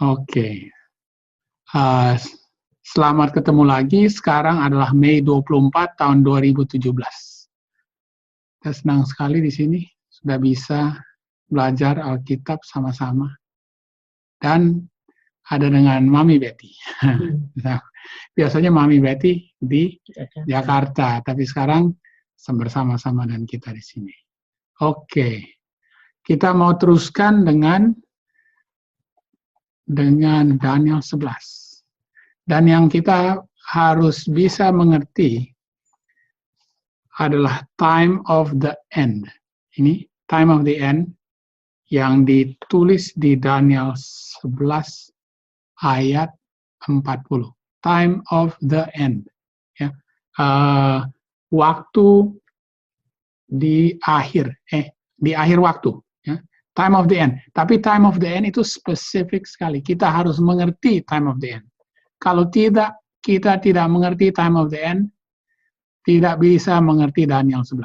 Oke. Uh, Selamat ketemu lagi. Sekarang adalah Mei 24 tahun 2017. Saya senang sekali di sini sudah bisa belajar Alkitab sama-sama. Dan ada dengan Mami Betty. Biasanya Mami Betty di Jakarta, tapi sekarang bersama-sama dengan kita di sini. Oke. Kita mau teruskan dengan Daniel 11. Dan yang kita harus bisa mengerti adalah time of the end. Ini time of the end yang ditulis di Daniel 11 ayat 40. Time of the end. Ya. Waktu di akhir waktu. Ya. Time of the end. Tapi time of the end itu spesifik sekali. Kita harus mengerti time of the end. Kalau tidak, kita tidak mengerti time of the end, tidak bisa mengerti Daniel 11.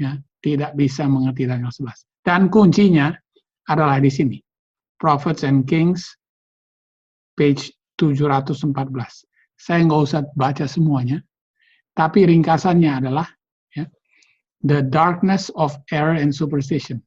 Ya, tidak bisa mengerti Daniel 11. Dan kuncinya adalah di sini. Prophets and Kings, page 714. Saya nggak usah baca semuanya, tapi ringkasannya adalah ya, the darkness of error and superstition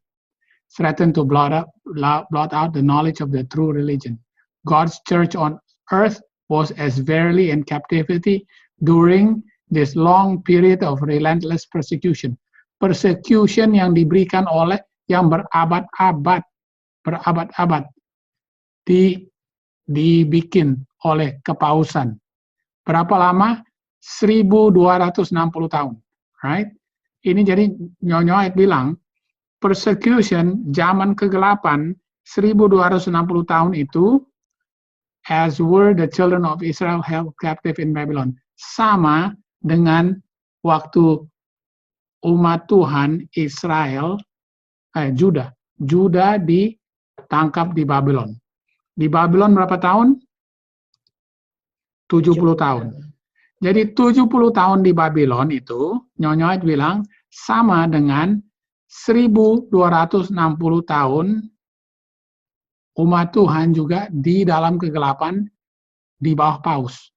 threatened to blot out the knowledge of the true religion. God's church on earth was as verily in captivity during this long period of relentless persecution. Persecution yang diberikan oleh yang berabad-abad dibikin oleh kepausan. Berapa lama? 1260 tahun. Right? Ini jadi Nyonya bilang persecution zaman kegelapan 1260 tahun itu as were the children of Israel held captive in Babylon. Sama dengan waktu umat Tuhan Israel, Juda ditangkap di Babylon. Di Babylon berapa tahun? 70 tahun. Jadi 70 tahun di Babylon itu, Nyonya bilang, sama dengan 1260 tahun umat Tuhan juga di dalam kegelapan di bawah paus.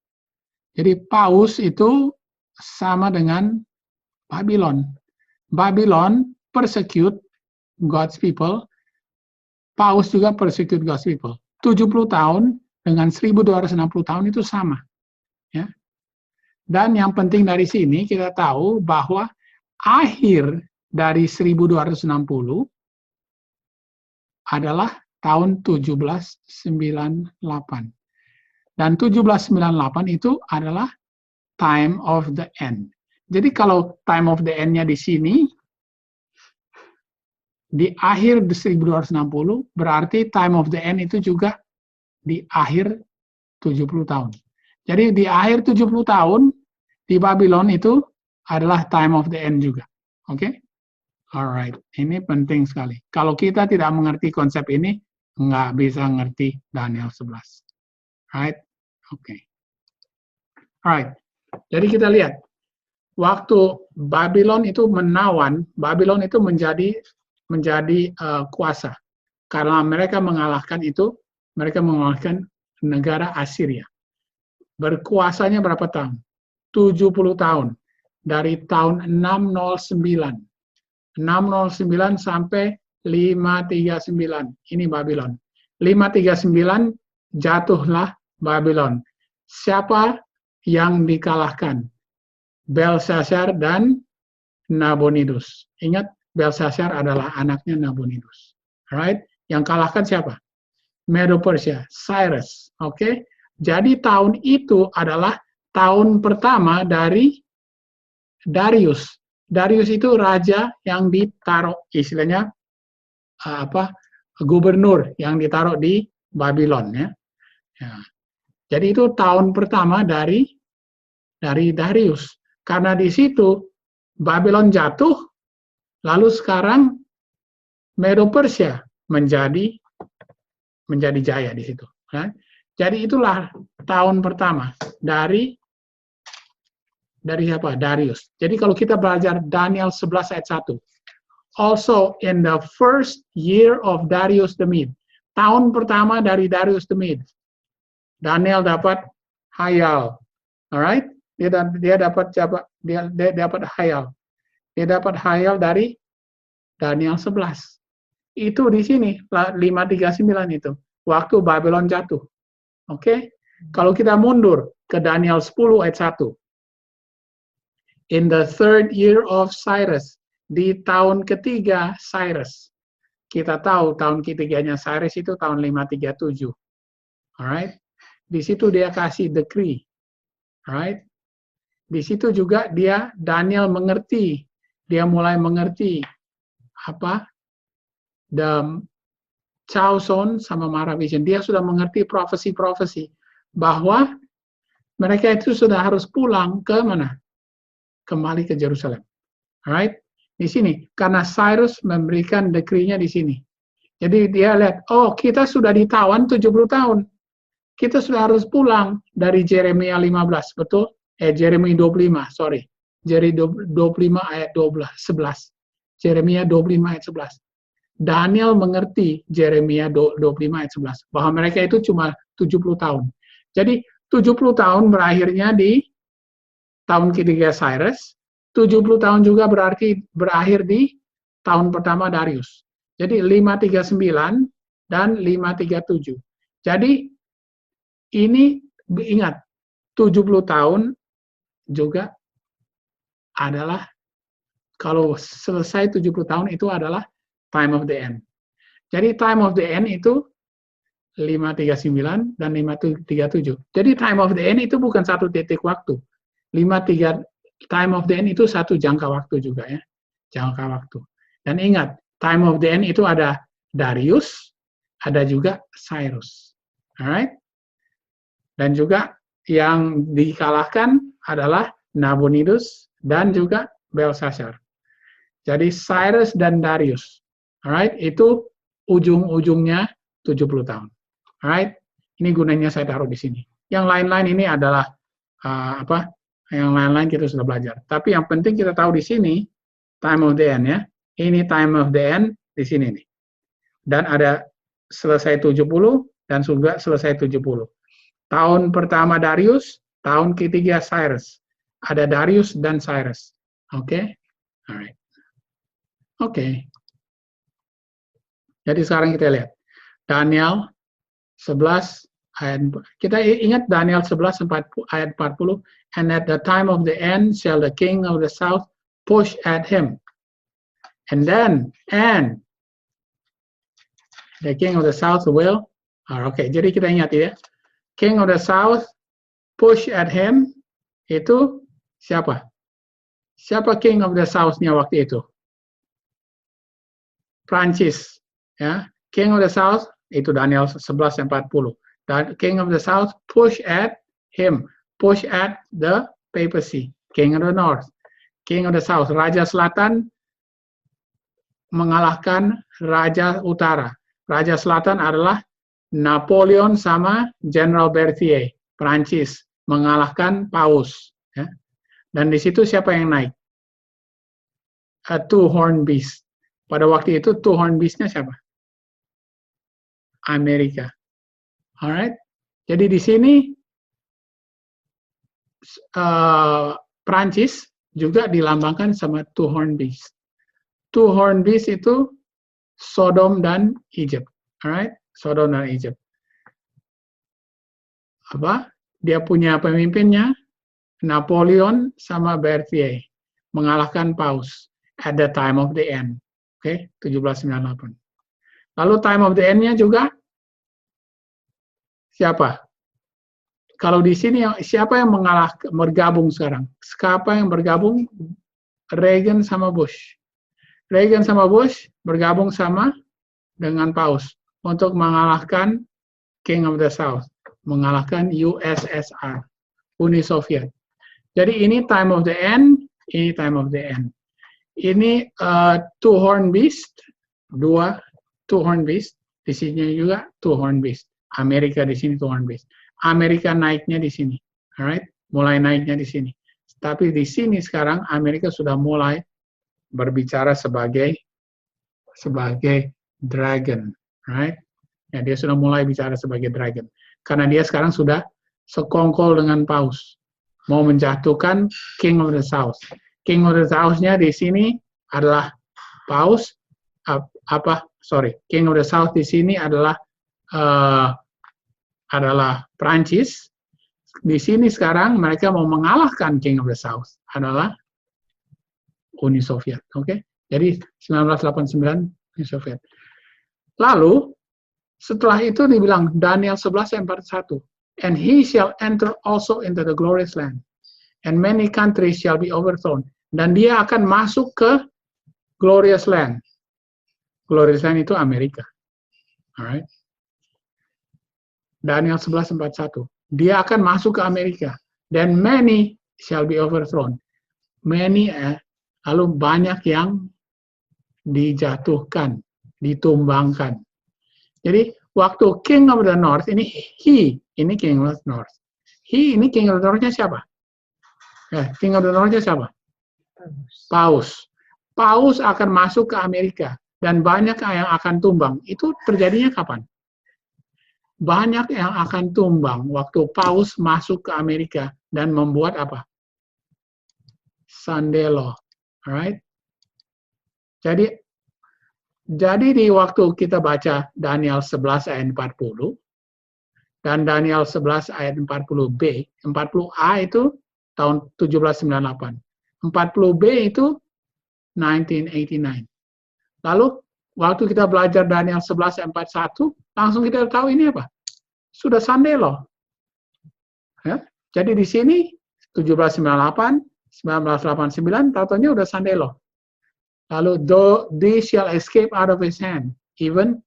Jadi paus itu sama dengan Babylon. Babylon persecute God's people, paus juga persecute God's people. 70 tahun dengan 1260 tahun itu sama. Ya. Dan yang penting dari sini kita tahu bahwa akhir dari 1260 adalah tahun 1798. Dan 1798 itu adalah time of the end. Jadi kalau time of the end-nya di sini, di akhir 1260, berarti time of the end itu juga di akhir 70 tahun. Jadi di akhir 70 tahun, di Babylon itu adalah time of the end juga. Oke? Okay? Alright, ini penting sekali. Kalau kita tidak mengerti konsep ini, nggak bisa ngerti Daniel 11. Right? Oke. Okay. Alright. Jadi kita lihat. Waktu Babylon itu menawan, Babylon itu menjadi kuasa. Karena mereka mengalahkan negara Assyria. Berkuasanya berapa tahun? 70 tahun. Dari tahun 609. 609 sampai 539. Ini Babylon. 539 jatuhlah Babylon. Siapa yang dikalahkan? Belshazzar dan Nabonidus. Ingat, Belshazzar adalah anaknya Nabonidus. Alright? Yang kalahkan siapa? Medo-Persia, Cyrus. Oke? Okay? Jadi tahun itu adalah tahun pertama dari Darius. Darius itu raja yang ditaruh, istilahnya gubernur yang ditaruh di Babylon, ya. Ya. Jadi itu tahun pertama dari Darius. Karena di situ Babylon jatuh, lalu sekarang Medo-Persia menjadi jaya di situ. Ya. Jadi itulah tahun pertama dari siapa? Darius. Jadi kalau kita belajar Daniel 11 ayat 1. Also in the first year of Darius the Mede. tahun pertama dari Darius the Mede. Daniel dapat Hayal, alright? Dia dapat Hayal. Dia dapat Hayal dari Daniel 11. Itu di sini 539 itu waktu Babylon jatuh. Oke? Kalau kita mundur ke Daniel 10 ayat 1. In the third year of Cyrus, di tahun ketiga Cyrus. Kita tahu tahun ketiganya Cyrus itu tahun 537. Alright? Di situ dia kasih decree. Alright? Di situ juga Daniel mengerti. Dia mulai mengerti apa? The Chauson sama Maravision. Dia sudah mengerti profesi-profesi bahwa mereka itu sudah harus pulang ke mana? Kembali ke Yerusalem. Alright? Di sini, karena Cyrus memberikan decree-nya di sini. Jadi dia lihat, oh kita sudah ditawan 70 tahun. Kita sudah harus pulang dari Yeremia 15, betul? Yeremia 25, sorry. Yeremia 25 ayat 11. Yeremia 25 ayat 11. Daniel mengerti Yeremia 25 ayat 11, bahwa mereka itu cuma 70 tahun. Jadi 70 tahun berakhirnya di tahun ketiga Cyrus, 70 tahun juga berarti berakhir di tahun pertama Darius. Jadi 539 dan 537. Jadi ini ingat 70 tahun juga adalah kalau selesai 70 tahun itu adalah time of the end. Jadi time of the end itu 539 dan 537. Jadi time of the end itu bukan satu titik waktu. 53 time of the end itu satu jangka waktu juga ya. Jangka waktu. Dan ingat, time of the end itu ada Darius, ada juga Cyrus. Alright? Dan juga yang dikalahkan adalah Nabonidus dan juga Belshazzar. Jadi Cyrus dan Darius. Alright? Itu ujung-ujungnya 70 tahun. Alright? Ini gunanya saya taruh di sini. Yang lain-lain ini adalah yang lain-lain kita sudah belajar. Tapi yang penting kita tahu di sini time of the end ya. Ini time of the end di sini nih. Dan ada selesai 70 dan juga selesai 70. Tahun pertama Darius, tahun ketiga Cyrus. Ada Darius dan Cyrus. Oke? Alright. Oke. Jadi sekarang kita lihat. Daniel 11 ayat, kita ingat Daniel 11 ayat 40, and at the time of the end shall the king of the south push at him. And the king of the south will, jadi kita ingat ya, king of the south push at him, itu siapa? Siapa king of the south-nya waktu itu? Prancis, ya. King of the south, itu Daniel 11 ayat 40. King of the south push at him, push at the papacy. King of the north, king of the south, raja selatan mengalahkan raja utara. Raja selatan adalah Napoleon sama General Berthier, Prancis, mengalahkan Paus. Ya. Dan di situ siapa yang naik? A two-horned beast. Pada waktu itu two-horned beast-nya siapa? Amerika. Alright. Jadi di sini Prancis juga dilambangkan sama two-horned beast. Two-horned beast itu Sodom dan Egypt. Alright? Sodom dan Egypt. Dia punya pemimpinnya Napoleon sama Berthier mengalahkan Paus at the time of the end. Oke, 1798. Lalu time of the end-nya juga siapa? Kalau di sini siapa yang bergabung sekarang? Siapa yang bergabung? Reagan sama Bush. Reagan sama Bush bergabung sama dengan Paus untuk mengalahkan King of the South, mengalahkan USSR, Uni Soviet. Jadi ini time of the end, ini time of the end. Ini two-horned beast, dua two-horned beast, di sini juga two-horned beast. Amerika di sini two-horned beast. Amerika naiknya di sini, alright? Mulai naiknya di sini. Tapi di sini sekarang Amerika sudah mulai berbicara sebagai dragon, right? Ya, dia sudah mulai bicara sebagai dragon. Karena dia sekarang sudah sekongkol dengan paus. Mau menjatuhkan King of the South. King of the South-nya di sini adalah paus. King of the South di sini adalah Prancis. Di sini sekarang mereka mau mengalahkan King of the South adalah Uni Soviet. Oke? Jadi 1989 Uni Soviet. Lalu setelah itu dibilang Daniel 11:41, and he shall enter also into the glorious land, and many countries shall be overthrown. Dan dia akan masuk ke glorious land. Glorious land itu Amerika. Alright. Daniel 11:41. Dia akan masuk ke Amerika. Then many shall be overthrown. Many, lalu banyak yang dijatuhkan, ditumbangkan. Jadi, waktu King of the North, ini King of the North. Ini King of the North-nya siapa? King of the North-nya siapa? Paus. Paus akan masuk ke Amerika. Dan banyak yang akan tumbang. Itu terjadinya kapan? Banyak yang akan tumbang waktu Paus masuk ke Amerika dan membuat apa? Sunday Law. Alright? Jadi di waktu kita baca Daniel 11 ayat 40 dan Daniel 11 ayat 40b, 40a itu tahun 1798. 40b itu 1989. Lalu waktu kita belajar Daniel 11 ayat 41, langsung kita tahu ini apa? Sudah Sunday Law. Ya? Jadi di sini 1798, 1989, tahu-tahunya udah Sunday Law. Lalu, though they shall escape out of his hand, even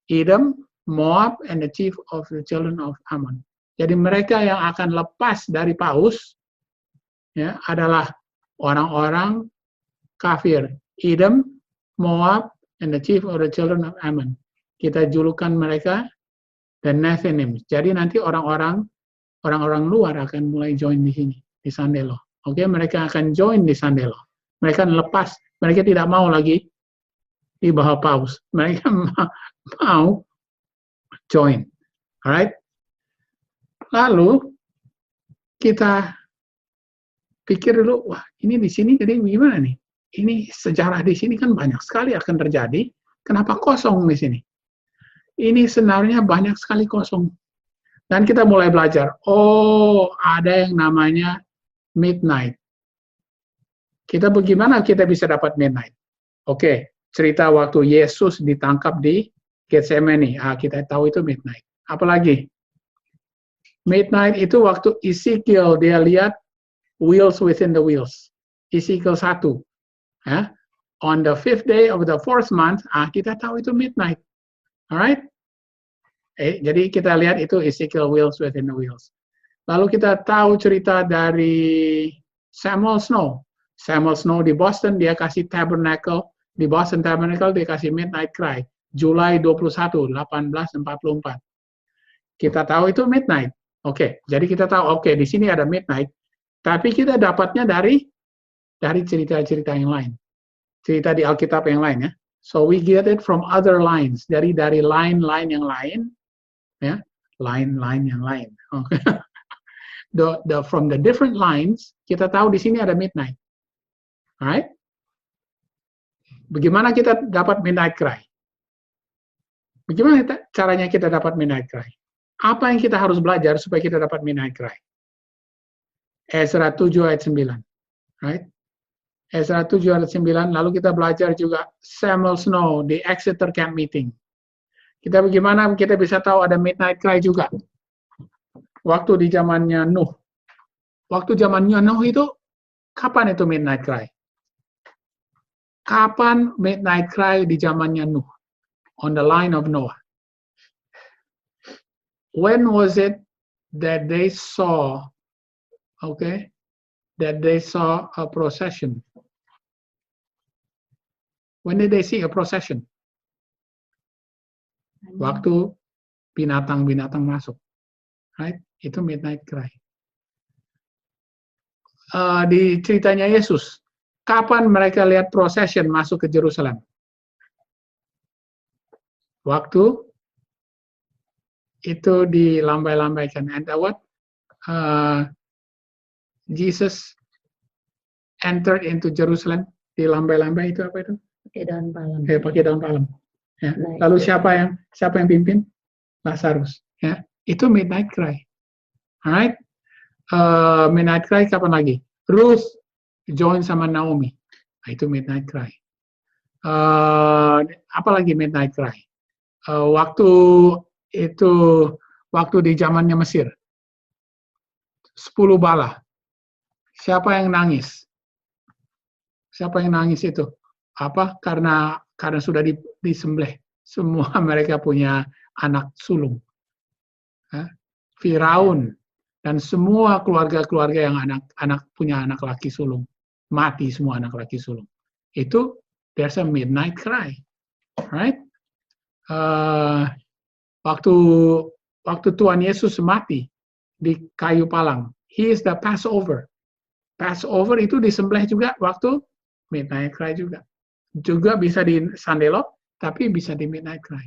Edom, Moab, and the chief of the children of Ammon. Jadi mereka yang akan lepas dari Paus, ya, adalah orang-orang kafir. Edom, Moab, and the chief of the children of Ammon. Kita julukan mereka the Nephilim. Jadi nanti orang-orang luar akan mulai join di sini, di Sunday Law. Oke, mereka akan join di Sunday Law. Mereka lepas. Mereka tidak mau lagi di bawah Paus. Mereka mau join. Alright? Lalu kita pikir dulu, wah ini di sini jadi gimana nih? Ini sejarah di sini kan banyak sekali akan terjadi. Kenapa kosong di sini? Ini sebenarnya banyak sekali kosong. Dan kita mulai belajar. Oh, ada yang namanya midnight. Bagaimana kita bisa dapat midnight? Oke, cerita waktu Yesus ditangkap di Getsemani. Kita tahu itu midnight. Apalagi? Midnight itu waktu Ezekiel dia lihat wheels within the wheels. Ezekiel 1. Ya. On the 5th day of the 4th month, kita tahu itu midnight. Alright? Jadi kita lihat itu Ezekiel wheels within the wheels. Lalu kita tahu cerita dari Samuel Snow. Samuel Snow di Boston, dia kasih Tabernacle. Di Boston Tabernacle, dia kasih Midnight Cry. Julai 21, 1844. Kita tahu itu midnight. Oke, jadi kita tahu, oke, di sini ada midnight. Tapi kita dapatnya dari cerita-cerita yang lain. Cerita di Alkitab yang lain, ya. So, we get it from other lines. Dari line-line yang lain. Ya, line-line yang lain. Okay. From the different lines, kita tahu di sini ada midnight. Alright? Bagaimana kita dapat midnight cry? Bagaimana caranya kita dapat midnight cry? Apa yang kita harus belajar supaya kita dapat midnight cry? Ezra 7 ayat 9. Right? Ezra 7 ayat 9, lalu kita belajar juga Samuel Snow di Exeter Camp Meeting. Bagaimana kita bisa tahu ada midnight cry juga? Waktu di zamannya Nuh. Waktu zamannya Nuh itu, kapan itu midnight cry? Kapan midnight cry di zamannya Nuh? On the line of Noah. When was it that they saw, a procession? When did they see a procession? Waktu binatang-binatang masuk. Right? Itu midnight cry. Di ceritanya Yesus, kapan mereka lihat procession masuk ke Yerusalem? Waktu itu dilambai-lambaikan. And what? Jesus entered into Jerusalem, dilambai-lambai itu apa itu? Pakai daun palem. Pakai daun palem. Ya. Nah, Lalu siapa yang pimpin? Lazarus. Ya. Itu midnight cry. Alright? Midnight cry kapan lagi? Ruth join sama Naomi. Nah, itu midnight cry. Apalagi midnight cry? Waktu di zamannya Mesir. 10 bala. Siapa yang nangis? Siapa yang nangis itu? Apa? Karena sudah disembelih. Semua mereka punya anak sulung. Firaun dan semua keluarga-keluarga yang punya anak laki sulung. Mati semua anak laki sulung. Itu there's a midnight cry. Right? Waktu Tuhan Yesus mati di kayu palang, he is the Passover. Passover itu disembelih juga waktu midnight cry juga. Juga bisa di Sandelo, tapi bisa di midnight cry.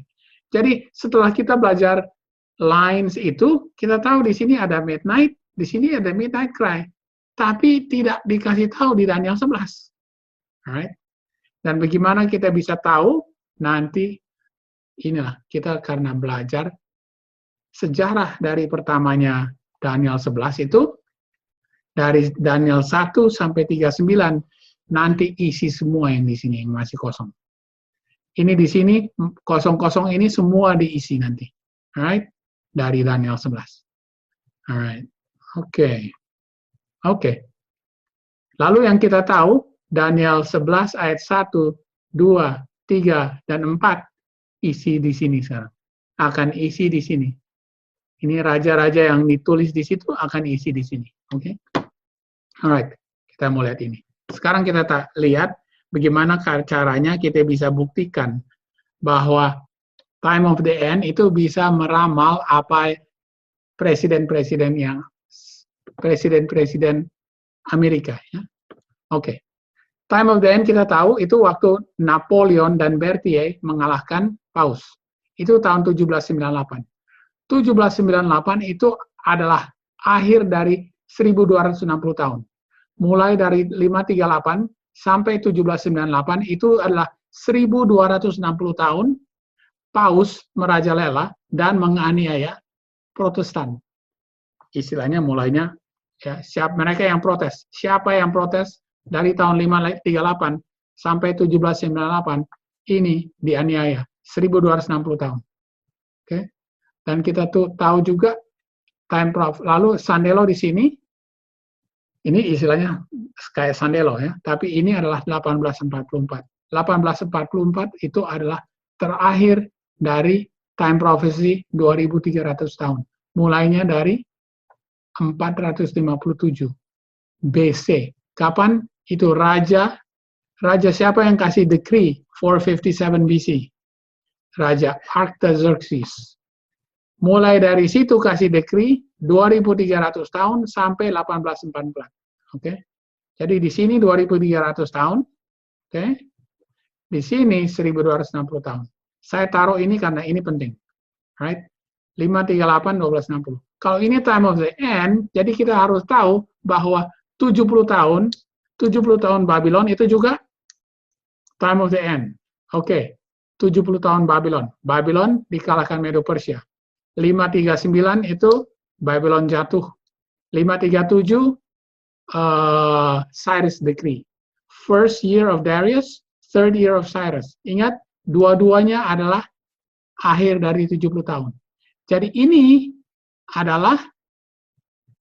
Jadi setelah kita belajar lines itu, kita tahu di sini ada midnight, di sini ada midnight cry. Tapi tidak dikasih tahu di Daniel 11. Alright? Dan bagaimana kita bisa tahu? Nanti inilah kita karena belajar sejarah dari pertamanya Daniel 11 itu, dari Daniel 1 sampai 39, nanti isi semua yang di sini yang masih kosong. Ini di sini, kosong-kosong ini semua diisi nanti. Alright? Dari Daniel 11. Alright. Oke. Lalu yang kita tahu, Daniel 11 ayat 1, 2, 3, dan 4 isi di sini sekarang. Akan isi di sini. Ini raja-raja yang ditulis di situ akan isi di sini. Oke? Alright. Kita mau lihat ini. Sekarang kita lihat bagaimana caranya kita bisa buktikan bahwa time of the end itu bisa meramal apa presiden-presiden Amerika. Ya. Oke. Time of the end kita tahu itu waktu Napoleon dan Berthier mengalahkan Paus. Itu tahun 1798. 1798 itu adalah akhir dari 1260 tahun. Mulai dari 538 sampai 1798 itu adalah 1260 tahun Paus merajalela dan menganiaya Protestan. Istilahnya mulainya ya, mereka yang protes. Siapa yang protes dari tahun 538 sampai 1798 ini dianiaya 1260 tahun. Oke. Dan kita tahu juga time prof. Lalu Sandelo di sini ini istilahnya kayak Sandelo ya, tapi ini adalah 1844. 1844 itu adalah terakhir dari time prophecy 2300 tahun. Mulainya dari 457 BC. Kapan itu raja siapa yang kasih decree 457 BC? Raja Artaxerxes. Mulai dari situ kasih decree 2300 tahun sampai 1844. Oke. Jadi di sini 2300 tahun. Oke. Di sini 1260 tahun. Saya taruh ini karena ini penting. Right? 538 1260. Kalau ini time of the end, jadi kita harus tahu bahwa 70 tahun Babylon itu juga time of the end. Oke. 70 tahun Babylon. Babylon dikalahkan Medo Persia. 539 itu Babylon jatuh. 537 Cyrus decree. First year of Darius, third year of Cyrus. Ingat, dua-duanya adalah akhir dari 70 tahun. Jadi ini adalah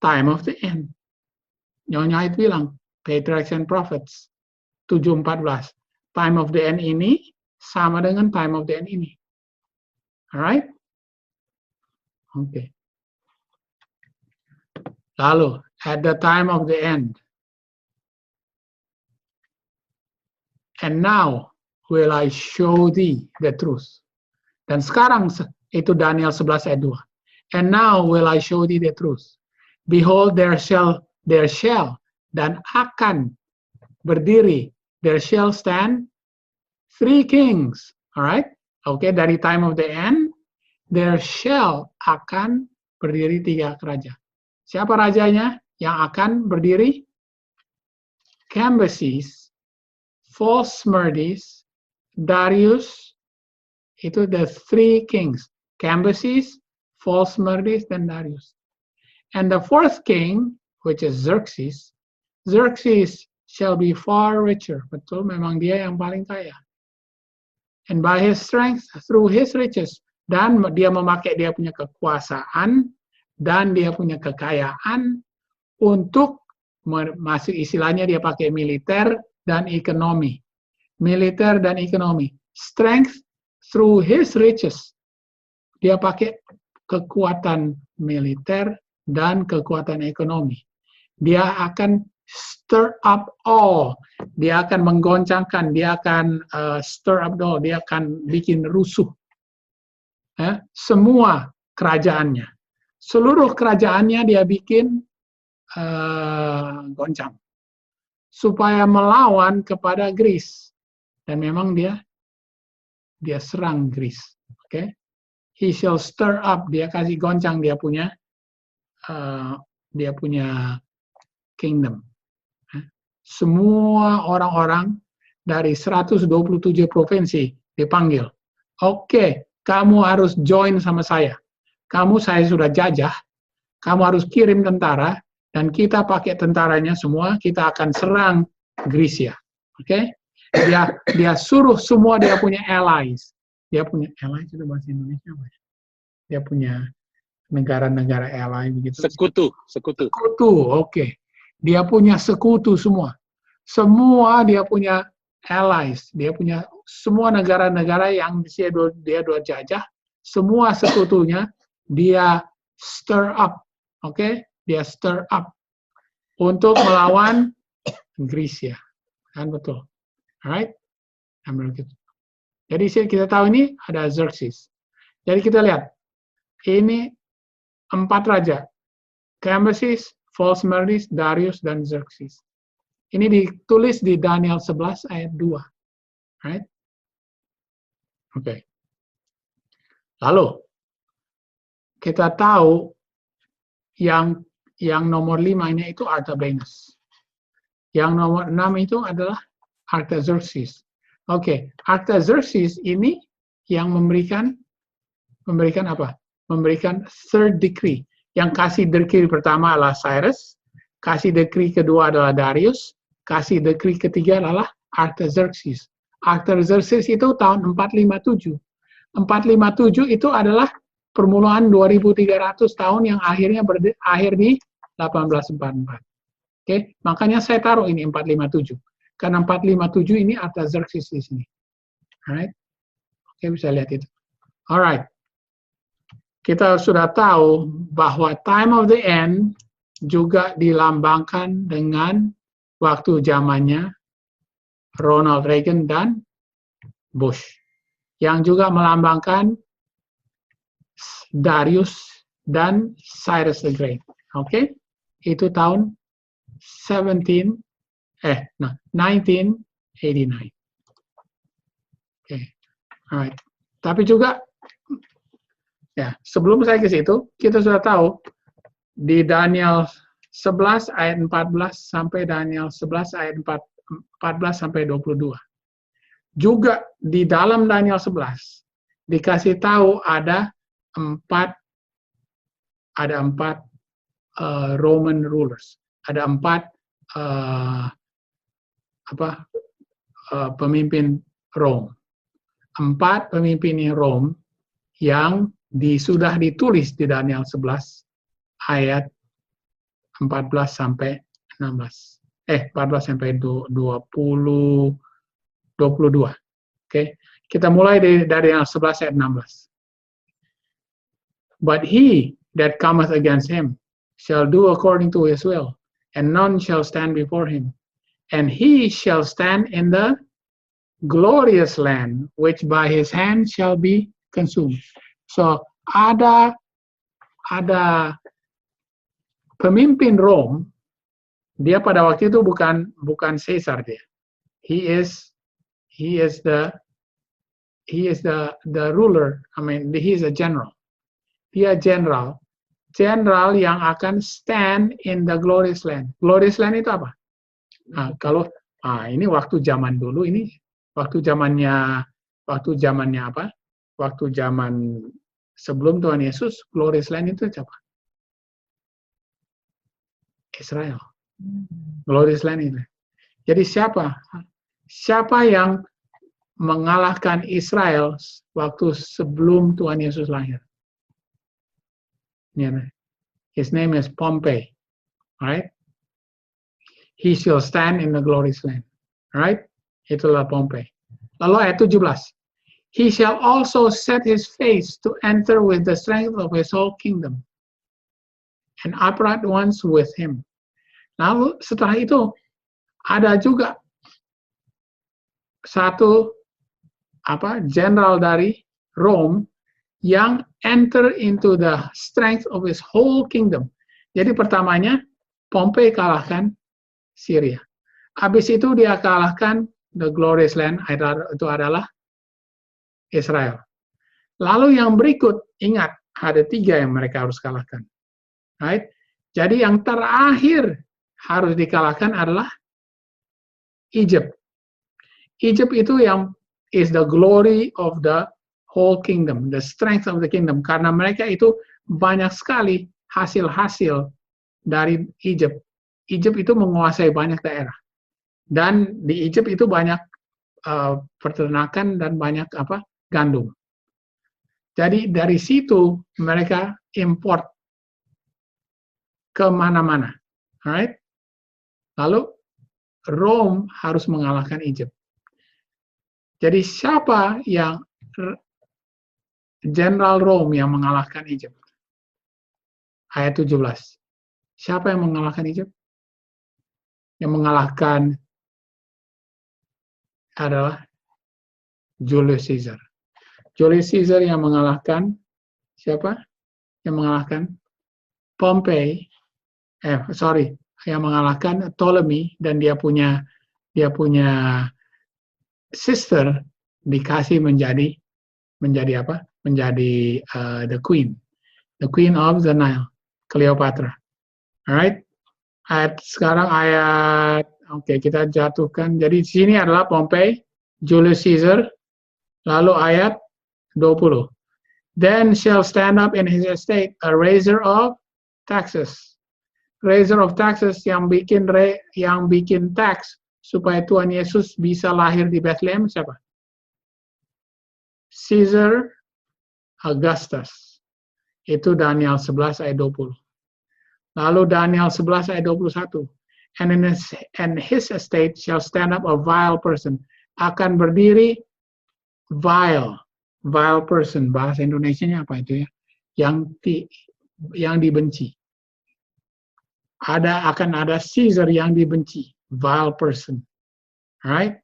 time of the end. Nyonya itu bilang, Patriarchs and Prophets 7:14. Time of the end ini sama dengan time of the end ini. Alright? Oke. Lalu, at the time of the end. And now will I show thee the truth. Dan sekarang itu Daniel 11 ayat 2. And now will I show thee the truth. Behold, there shall, dan akan berdiri, there shall stand 3 kings. Alright? Oke, dari time of the end, there shall akan berdiri 3 raja. Siapa rajanya yang akan berdiri? Cambyses, Phosmyrdes, Darius, itu the 3 kings. Cambyses, Phosmyrdes, dan Darius. And the 4th king, which is Xerxes, Xerxes shall be far richer. Betul, memang dia yang paling kaya. And by his strength, through his riches, dan dia memakai dia punya kekuasaan dan dia punya kekayaan untuk masuk, istilahnya dia pakai militer dan ekonomi. Militer dan ekonomi. Strength through his riches. Dia pakai kekuatan militer dan kekuatan ekonomi. Dia akan stir up all. Dia akan menggoncangkan, dia akan stir up all, dia akan bikin rusuh. Semua kerajaannya. Seluruh kerajaannya dia bikin goncang. Supaya melawan kepada Greece. Dan memang dia serang Greece. Okay? He shall stir up, dia kasih goncang dia punya kingdom. Semua orang-orang dari 127 provinsi dipanggil. Oke, kamu harus join sama saya. Saya sudah jajah, kamu harus kirim tentara, dan kita pakai tentaranya semua, kita akan serang Grecia. Oke? Dia suruh semua dia punya allies. Dia punya allies itu bahasa Indonesia apa ya? Dia punya negara-negara ally begitu. Sekutu. Oke. Dia punya sekutu semua. Semua dia punya allies. Dia punya semua negara-negara yang dia dua jajah, semua sekutunya dia stir up. Oke? Dia stir up untuk melawan Grecia. Kan betul. Alright? Jadi kita tahu ini ada Xerxes. Jadi kita lihat. Ini 4 raja. Cambyses, Phosmyrdes, Darius, dan Xerxes. Ini ditulis di Daniel 11 ayat 2. Right? Oke. Lalu, kita tahu yang nomor 5 ini itu Artabanus. Yang nomor 6 itu adalah Artaxerxes. Oke, Artaxerxes ini yang memberikan apa? Memberikan third decree. Yang kasih decree pertama adalah Cyrus, kasih decree kedua adalah Darius, kasih decree ketiga adalah Artaxerxes. Artaxerxes itu tahun 457. 457 itu adalah permulaan 2300 tahun yang akhirnya berakhir di 1844. Oke, makanya saya taruh ini 457. Karena 457 ini Artaxerxes di sini. Alright? Oke, bisa lihat itu. Alright. Kita sudah tahu bahwa time of the end juga dilambangkan dengan waktu zamannya Ronald Reagan dan Bush. Yang juga melambangkan Darius dan Cyrus the Great. Oke? Itu tahun 1989. Oke. Alright. Tapi juga ya, sebelum saya ke situ, kita sudah tahu di Daniel 11 ayat 14 sampai Daniel 11 ayat 14 sampai 22. Juga di dalam Daniel 11 dikasih tahu ada empat Roman rulers. Ada 4 pemimpin Rome. 4 pemimpin Rome yang sudah ditulis di Daniel 11 ayat 14 sampai 16. 14 sampai 22. Oke. Kita mulai dari Daniel 11 ayat 16. But he that cometh against him shall do according to his will, and none shall stand before him. And he shall stand in the glorious land, which by his hand shall be consumed. So, ada pemimpin Rome, dia pada waktu itu bukan Caesar dia. He is the ruler. I mean, he is a general. dia general. General yang akan stand in the glorious land. Glorious land itu apa? Nah, ini waktu zaman dulu, ini waktu zamannya apa? Waktu zaman sebelum Tuhan Yesus, glorious land itu siapa? Israel. Glorious land itu. Jadi siapa yang mengalahkan Israel waktu sebelum Tuhan Yesus lahir? His name is Pompey, right? He shall stand in the glorious land, right? Itulah Pompey. Lalu ayat 17. He shall also set his face to enter with the strength of his whole kingdom, and upright ones with him. Lalu setelah itu ada juga satu general dari Rome yang enter into the strength of his whole kingdom. Jadi pertamanya Pompey kalahkan Syria. Habis itu dia kalahkan the glorious land, itu adalah Israel. Lalu yang berikut, ingat ada 3 yang mereka harus kalahkan. Right? Jadi yang terakhir harus dikalahkan adalah Egypt. Egypt itu yang is the glory of the whole kingdom, the strength of the kingdom. Karena mereka itu banyak sekali hasil-hasil dari Egypt. Egypt itu menguasai banyak daerah. Dan di Egypt itu banyak peternakan dan banyak gandum. Jadi dari situ mereka import ke mana-mana. Alright? Lalu Rome harus mengalahkan Egypt. Jadi siapa yang Jenderal Rome yang mengalahkan Egypt? Ayat 17. Siapa yang mengalahkan Egypt? Yang mengalahkan adalah Julius Caesar. Julius Caesar yang mengalahkan siapa? Yang mengalahkan Pompey. Yang mengalahkan Ptolemy, dan dia punya sister dikasih menjadi apa? Menjadi the queen of the Nile, Cleopatra. Alright? Sekarang kita jatuhkan. Jadi di sini adalah Pompey, Julius Caesar, lalu ayat 20. Then shall stand up in his estate a raiser of taxes. Raiser of taxes yang bikin tax supaya Tuhan Yesus bisa lahir di Bethlehem siapa? Caesar Augustus. Itu Daniel 11 ayat 20. Lalu Daniel 11 ayat 21. And his estate shall stand up a vile person. Akan berdiri vile person. Bahasa Indonesianya apa itu ya? Yang dibenci. Akan ada Caesar yang dibenci, vile person. Right?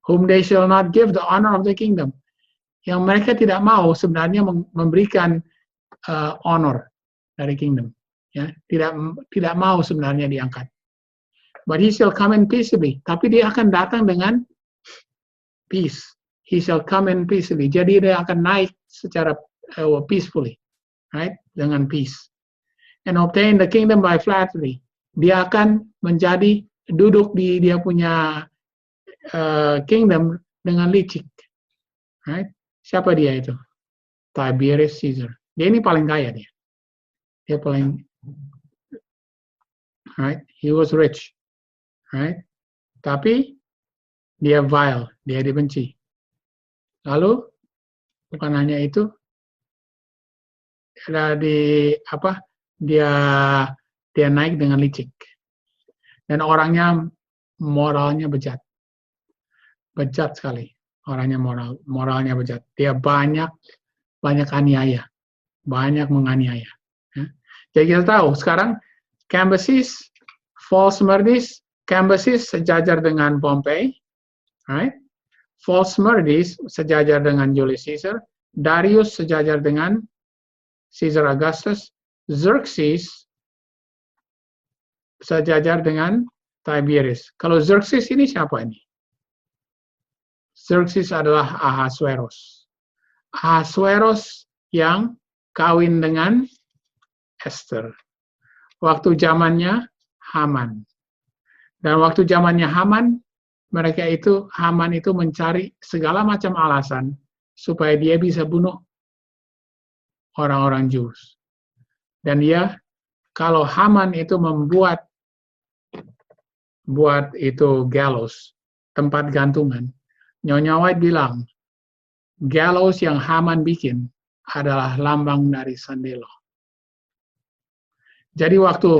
Whom they shall not give the honor of the kingdom. Yang mereka tidak mau sebenarnya memberikan honor dari kingdom. Ya, tidak mau sebenarnya diangkat. But he shall come in peaceably. Tapi dia akan datang dengan peace. He shall come in peaceably. Jadi dia akan naik secara peacefully. Right? Dengan peace. And obtain the kingdom by flattery. Dia akan duduk di dia punya kingdom dengan licik. Right? Siapa dia itu? Tiberius Caesar. Dia ini paling kaya dia. Dia paling, right? He was rich. Right? Tapi dia vile, dia dibenci. Lalu bukan hanya itu, dia naik dengan licik, dan orangnya moralnya bejat sekali. Orangnya moralnya bejat. Dia banyak aniaya, banyak menganiaya. Ya. Jadi kita tahu sekarang Cambyses, false Smerdis, Cambyses sejajar dengan Pompey, right? False Smerdis sejajar dengan Julius Caesar, Darius sejajar dengan Caesar Augustus, Xerxes sejajar dengan Tiberius. Kalau Xerxes ini siapa ini? Xerxes adalah Ahasuerus. Ahasuerus yang kawin dengan Esther. Waktu zamannya Haman. Dan waktu zamannya Haman, Haman itu mencari segala macam alasan supaya dia bisa bunuh orang-orang Jews. Dan kalau Haman itu membuat itu gallows, tempat gantungan, Nyonya White bilang, gallows yang Haman bikin adalah lambang dari Sandelo. Jadi waktu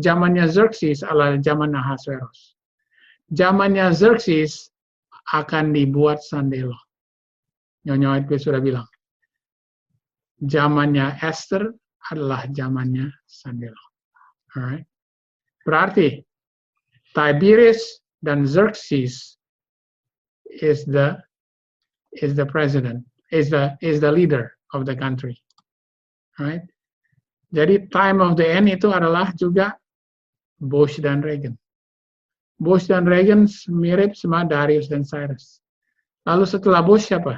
zamannya Xerxes adalah zaman Ahasuerus. Zamannya Xerxes akan dibuat Sandelo. Nyonya White sudah bilang. Zamannya Esther adalah zamannya Sandelo. Alright. Berarti Tiberius dan Xerxes is the president, is the leader of the country. Alright. Jadi time of the end itu adalah juga Bush dan Reagan. Bush dan Reagan mirip sama Darius dan Cyrus. Lalu setelah Bush siapa?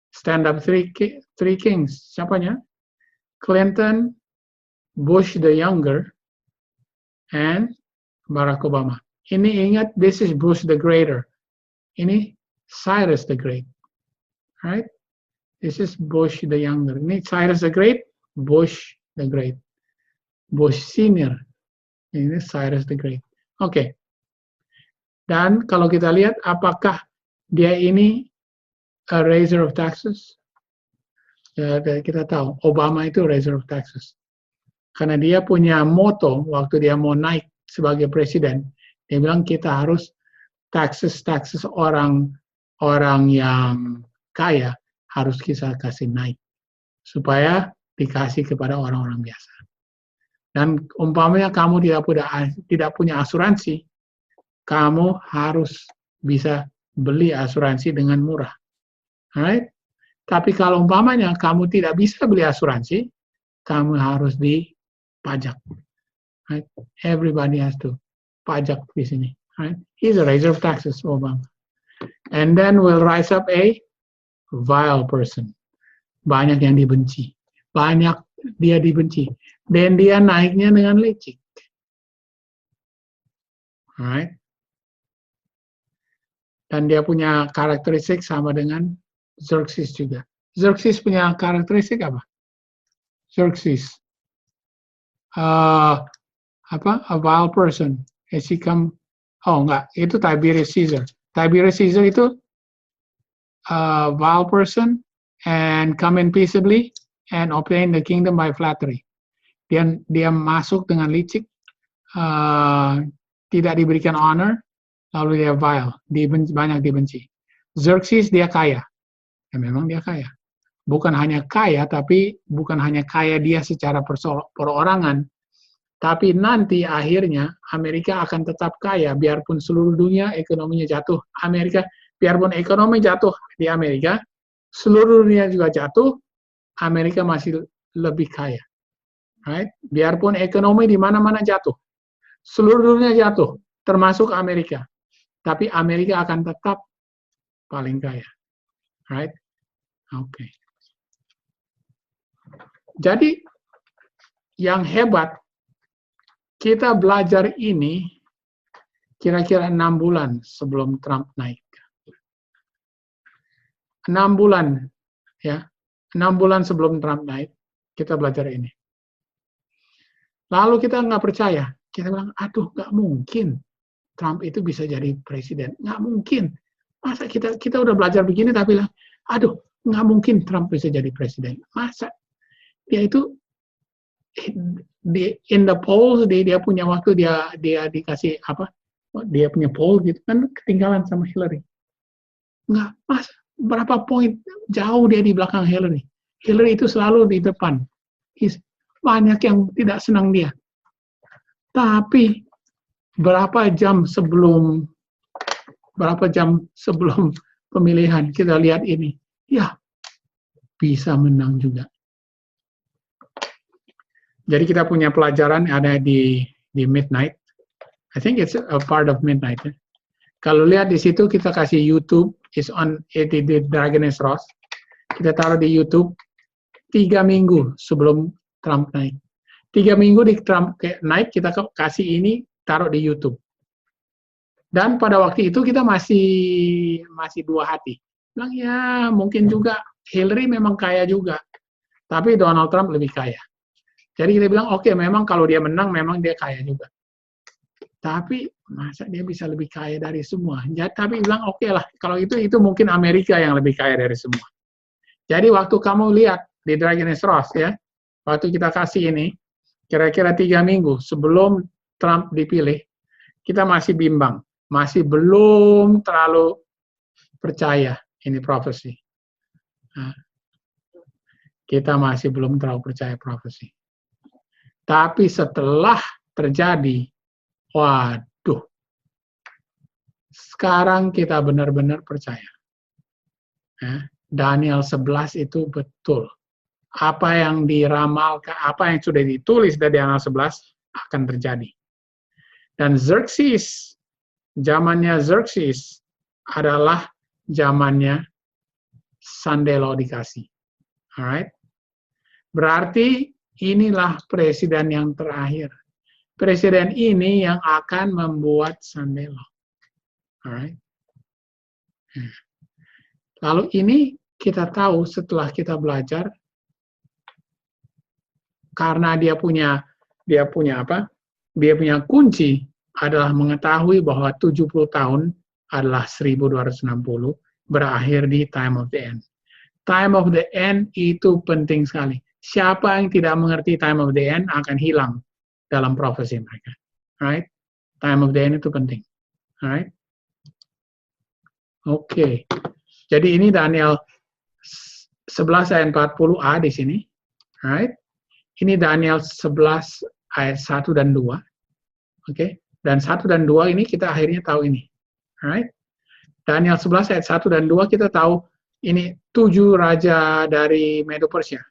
Stand up three kings. Siapanya? Clinton, Bush the younger, and Barack Obama. Ini ingat, this is Bush the greater. Ini Cyrus the great. Right? This is Bush the younger. Ini Cyrus the great, Bush the great. Bush senior. Ini Cyrus the great. Oke. Dan kalau kita lihat apakah dia ini a raiser of taxes? Ya, kita tahu Obama itu raiser of taxes. Karena dia punya moto waktu dia mau naik sebagai presiden, dia bilang kita harus taxes orang yang kaya harus kita kasih naik supaya dikasih kepada orang-orang biasa. Dan umpamanya kamu tidak punya asuransi, kamu harus bisa beli asuransi dengan murah. Alright? Tapi kalau umpamanya kamu tidak bisa beli asuransi, kamu harus dipajak. Right? Everybody has to pajak di sini. Right? He's a raiser of taxes, Obama. And then will rise up a vile person. Banyak yang dibenci. Banyak dia dibenci. Dan dia naiknya dengan licik. Alright? Dan dia punya karakteristik sama dengan Xerxes juga. Xerxes punya karakteristik apa? Xerxes. A vile person. Itu Tiberius Caesar. Tiberius Caesar itu a vile person and come in peaceably and obtain the kingdom by flattery. Dia masuk dengan licik, tidak diberikan honor, lalu dia vile, banyak dibenci. Xerxes dia kaya. Ya memang dia kaya. Bukan hanya kaya dia secara perorangan, tapi nanti akhirnya Amerika akan tetap kaya biarpun seluruh dunia ekonominya jatuh. Biarpun ekonomi jatuh di Amerika, seluruh dunia juga jatuh, Amerika masih lebih kaya. Right? Biarpun ekonomi di mana-mana jatuh, seluruh dunia jatuh, termasuk Amerika. Tapi Amerika akan tetap paling kaya. Right? Oke. Jadi yang hebat, kita belajar ini kira-kira 6 bulan sebelum Trump naik. 6 bulan, ya. 6 bulan sebelum Trump naik, kita belajar ini. Lalu kita nggak percaya. Kita bilang, aduh, nggak mungkin Trump itu bisa jadi presiden. Nggak mungkin. Masa kita udah belajar begini, tapi bilang, aduh, nggak mungkin Trump bisa jadi presiden. Masa? Dia itu in the polls, dia punya waktu, dia dikasih apa? Dia punya poll gitu kan, ketinggalan sama Hillary. Nggak, mas, berapa poin jauh dia di belakang Hillary. Hillary itu selalu di depan. Banyak yang tidak senang dia. Tapi berapa jam sebelum pemilihan kita lihat ini, ya bisa menang juga. Jadi kita punya pelajaran ada di midnight. I think it's a part of midnight. Kalau lihat di situ kita kasih YouTube is on the Dragon's Roast. Kita taruh di YouTube 3 minggu sebelum Trump naik. 3 minggu di Trump naik, kita kasih ini taruh di YouTube. Dan pada waktu itu kita masih dua hati. Bilang ya mungkin juga Hillary memang kaya juga, tapi Donald Trump lebih kaya. Jadi kita bilang oke, memang kalau dia menang memang dia kaya juga. Tapi masa dia bisa lebih kaya dari semua? Ya, tapi bilang oke lah, kalau itu mungkin Amerika yang lebih kaya dari semua. Jadi waktu kamu lihat di Dragon's Roast ya, waktu kita kasih ini, kira-kira 3 minggu sebelum Trump dipilih, kita masih bimbang, masih belum terlalu percaya ini profesi. Nah, kita masih belum terlalu percaya profesi. Tapi setelah terjadi, waduh, sekarang kita benar-benar percaya. Daniel 11 itu betul. Apa yang diramalkan, apa yang sudah ditulis dari Daniel 11 akan terjadi. Dan Xerxes, zamannya Xerxes adalah zamannya Sandelo dikasih. Alright? Berarti inilah presiden yang terakhir. Presiden ini yang akan membuat Sandelo. Alright? Lalu ini kita tahu setelah kita belajar, karena dia punya apa? Dia punya kunci adalah mengetahui bahwa 70 tahun adalah 1260 berakhir di time of the end. Time of the end itu penting sekali. Siapa yang tidak mengerti time of the end akan hilang dalam profesi mereka. Right? Time of the end itu penting. Right? Oke. Jadi ini Daniel 11 ayat 40a di sini. Right? Ini Daniel 11 ayat 1 dan 2. Oke. Dan 1 dan 2 ini kita akhirnya tahu ini. Right? Daniel 11 ayat 1 dan 2 kita tahu ini 7 raja dari Medo Persia.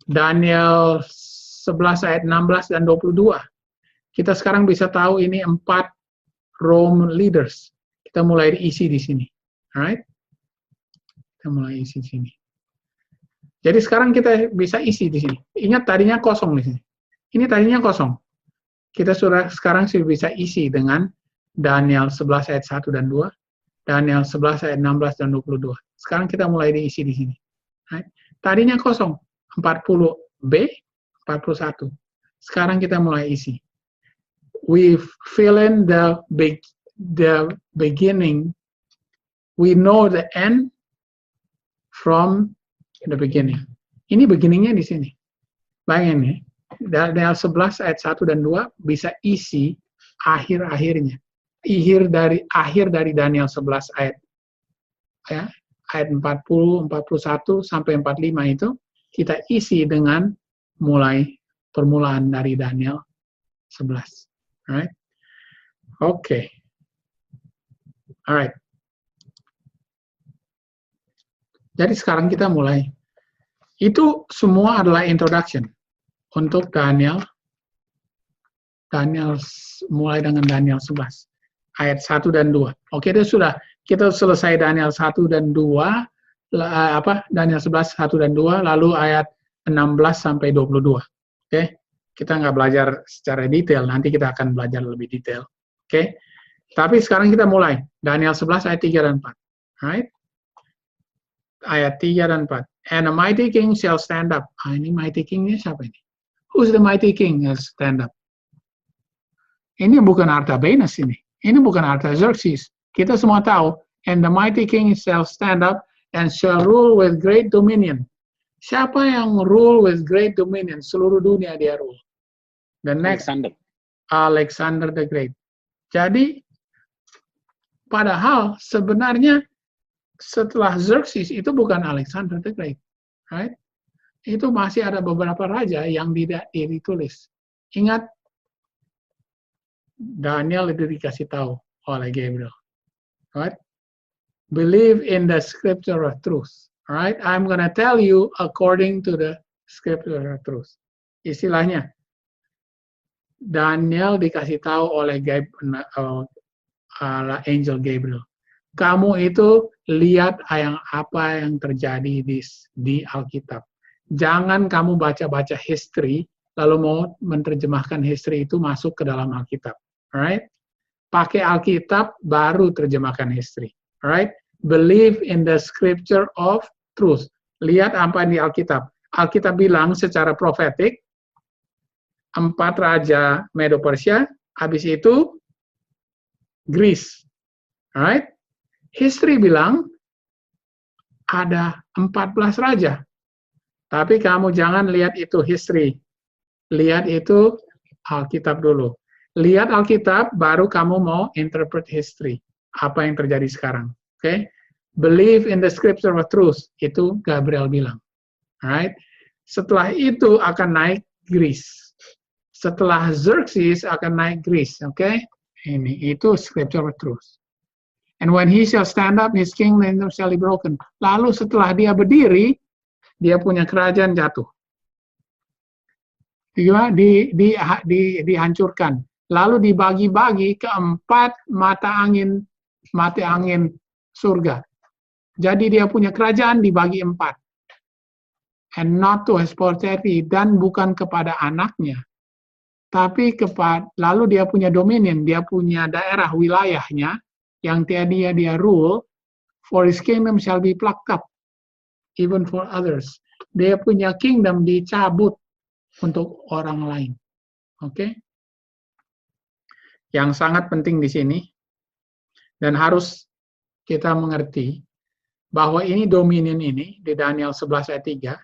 Daniel 11 ayat 16 dan 22. Kita sekarang bisa tahu ini 4 Rome leaders. Kita mulai diisi di sini. Alright? Kita mulai isi di sini. Jadi sekarang kita bisa isi di sini. Ingat tadinya kosong di sini. Ini tadinya kosong. Kita sekarang sudah bisa isi dengan Daniel 11 ayat 1 dan 2, Daniel 11 ayat 16 dan 22. Sekarang kita mulai diisi di sini. Right? Tadinya kosong, 40B, 41. Sekarang kita mulai isi. We fill in the beginning. We know the end from the beginning. Ini beginningnya di sini. Bayangin ya, Daniel 11 ayat 1 dan 2 bisa isi akhir-akhirnya. Akhir dari Daniel 11 ayat 40, 41 sampai 45 itu kita isi dengan permulaan dari Daniel 11. Alright? Oke. Alright. Jadi sekarang kita mulai. Itu semua adalah introduction untuk Daniel mulai dengan Daniel 11 ayat 1 dan 2. Oke, itu sudah kita selesai Daniel 1 dan 2 Daniel 11 1 dan 2 lalu ayat 16 sampai 22. Oke. Kita nggak belajar secara detail, nanti kita akan belajar lebih detail. Oke. Tapi sekarang kita mulai Daniel 11 ayat 3 dan 4. Right? Ayat 3 dan 4. And a mighty king shall stand up. Ini mighty king-nya siapa ini? Who's the mighty king that stand up? Ini bukan Artabanus ini. Ini bukan Artaxerxes. Kita semua tahu. And the mighty king shall stand up and shall rule with great dominion. Siapa yang rule with great dominion? Seluruh dunia dia rule. The next, Alexander the Great. Jadi, padahal sebenarnya setelah Xerxes itu bukan Alexander the Great. Right? Itu masih ada beberapa raja yang tidak ditulis. Ingat, Daniel itu dikasih tahu oleh Gabriel. Right? Believe in the scripture of truth. Right? I'm going to tell you according to the scripture of truth. Istilahnya, Daniel dikasih tahu oleh Angel Gabriel. Kamu itu lihat apa yang terjadi di Alkitab. Jangan kamu baca-baca history, lalu mau menerjemahkan history itu masuk ke dalam Alkitab. Alright? Pakai Alkitab, baru terjemahkan history. Alright? Believe in the scripture of truth. Lihat apa di Alkitab. Alkitab bilang secara profetik, 4 raja Medo Persia, habis itu Greece. Alright? History bilang ada 14 raja. Tapi kamu jangan lihat itu history. Lihat itu Alkitab dulu. Lihat Alkitab, baru kamu mau interpret history. Apa yang terjadi sekarang. Okay? Believe in the scripture of truth. Itu Gabriel bilang. Alright? Setelah itu akan naik Greece. Setelah Xerxes akan naik Greece. Okay? Itu scripture of truth. And when he shall stand up, his kingdom shall be broken. Lalu setelah dia berdiri, dia punya kerajaan jatuh. Dihancurkan. Lalu dibagi-bagi ke 4 mata angin surga. Jadi dia punya kerajaan dibagi 4. And not to his posterity, dan bukan kepada anaknya. Tapi lalu dia punya dominion, dia punya daerah wilayahnya, yang dia rule, for his kingdom shall be plucked up, even for others. Dia punya kingdom dicabut untuk orang lain. Oke? Yang sangat penting di sini, dan harus kita mengerti, bahwa ini dominion ini, di Daniel 11 ayat 3,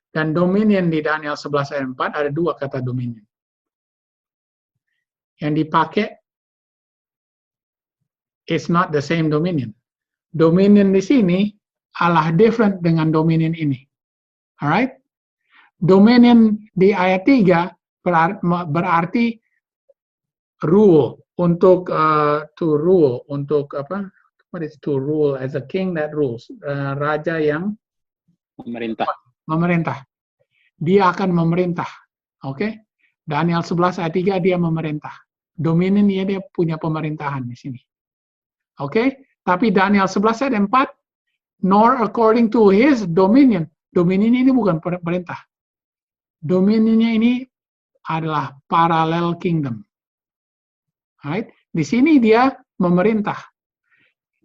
dan dominion di Daniel 11 ayat 4, ada 2 kata dominion. Yang dipakai it's not the same dominion. Dominion di sini adalah different dengan dominion ini. Alright? Dominion di ayat 3 berarti rule, untuk to rule, untuk apa? What is to rule? As a king that rules. Raja yang memerintah. Dia akan memerintah. Oke? Daniel 11 ayat 3 dia memerintah. Dominion dia punya pemerintahan di sini. Oke, tapi Daniel 11 ayat 4, nor according to his dominion. Dominion ini bukan perintah. Dominionnya ini adalah parallel kingdom. Right? Di sini dia memerintah.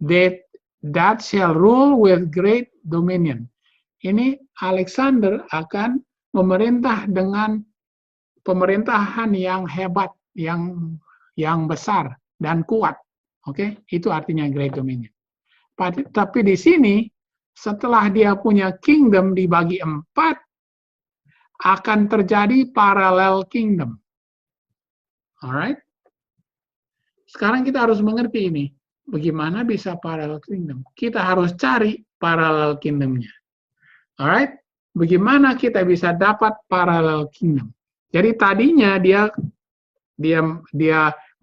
That shall rule with great dominion. Ini Alexander akan memerintah dengan pemerintahan yang hebat, yang besar dan kuat. Oke, itu artinya great dominion. Tapi di sini, setelah dia punya kingdom dibagi 4, akan terjadi parallel kingdom. Alright? Sekarang kita harus mengerti ini. Bagaimana bisa parallel kingdom? Kita harus cari parallel kingdomnya. Alright? Bagaimana kita bisa dapat parallel kingdom? Jadi tadinya dia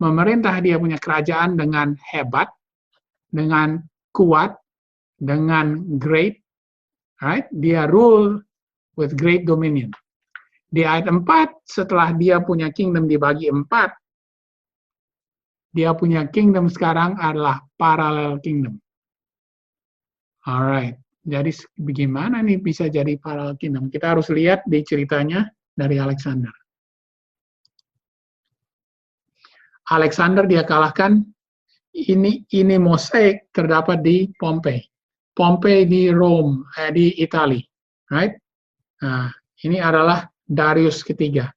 memerintah, dia punya kerajaan dengan hebat, dengan kuat, dengan great, right? Dia rule with great dominion. Di ayat 4, setelah dia punya kingdom dibagi 4, dia punya kingdom sekarang adalah parallel kingdom. Alright, jadi bagaimana nih bisa jadi parallel kingdom? Kita harus lihat di ceritanya dari Alexander. Alexander dia kalahkan, ini mosaik terdapat di Pompei. Pompei di Rome, di Italia, right? Nah, ini adalah Darius ketiga,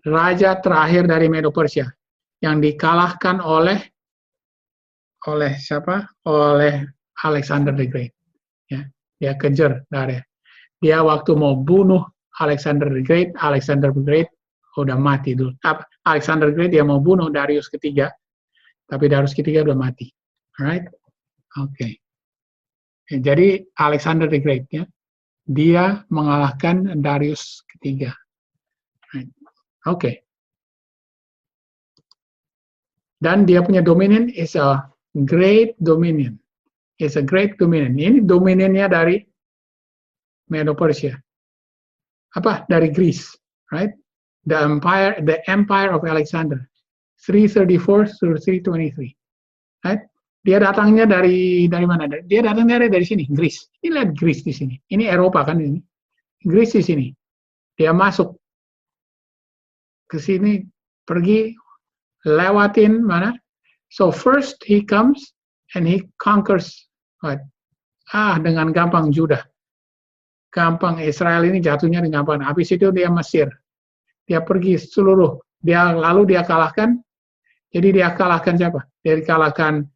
raja terakhir dari Medo Persia, yang dikalahkan oleh siapa? Oleh Alexander the Great. Ya, dia kejar dari. Dia waktu mau bunuh Alexander the Great udah mati dulu. Alexander the Great dia mau bunuh Darius ketiga, tapi Darius ketiga udah mati. Alright? Oke. Jadi Alexander the Great ya, dia mengalahkan Darius ketiga. Right. Oke. Dan dia punya dominion is a great dominion. It's a great dominion. Ini dominionnya dari Medo Persia. Apa? Dari Greece, right? The empire of Alexander, 334 to 323. Right? Dia datangnya dari mana? Dia datangnya dari sini, Greece. Ini lihat Greece di sini. Ini Eropa kan ini. Greece di sini. Dia masuk ke sini, pergi lewatin mana? So first he comes and he conquers. What? Dengan gampang Judah. Gampang Israel ini jatuhnya dengan gampang. Habis itu dia Mesir. Dia pergi seluruh. Lalu dia kalahkan. Jadi dia kalahkan siapa? Dia kalahkan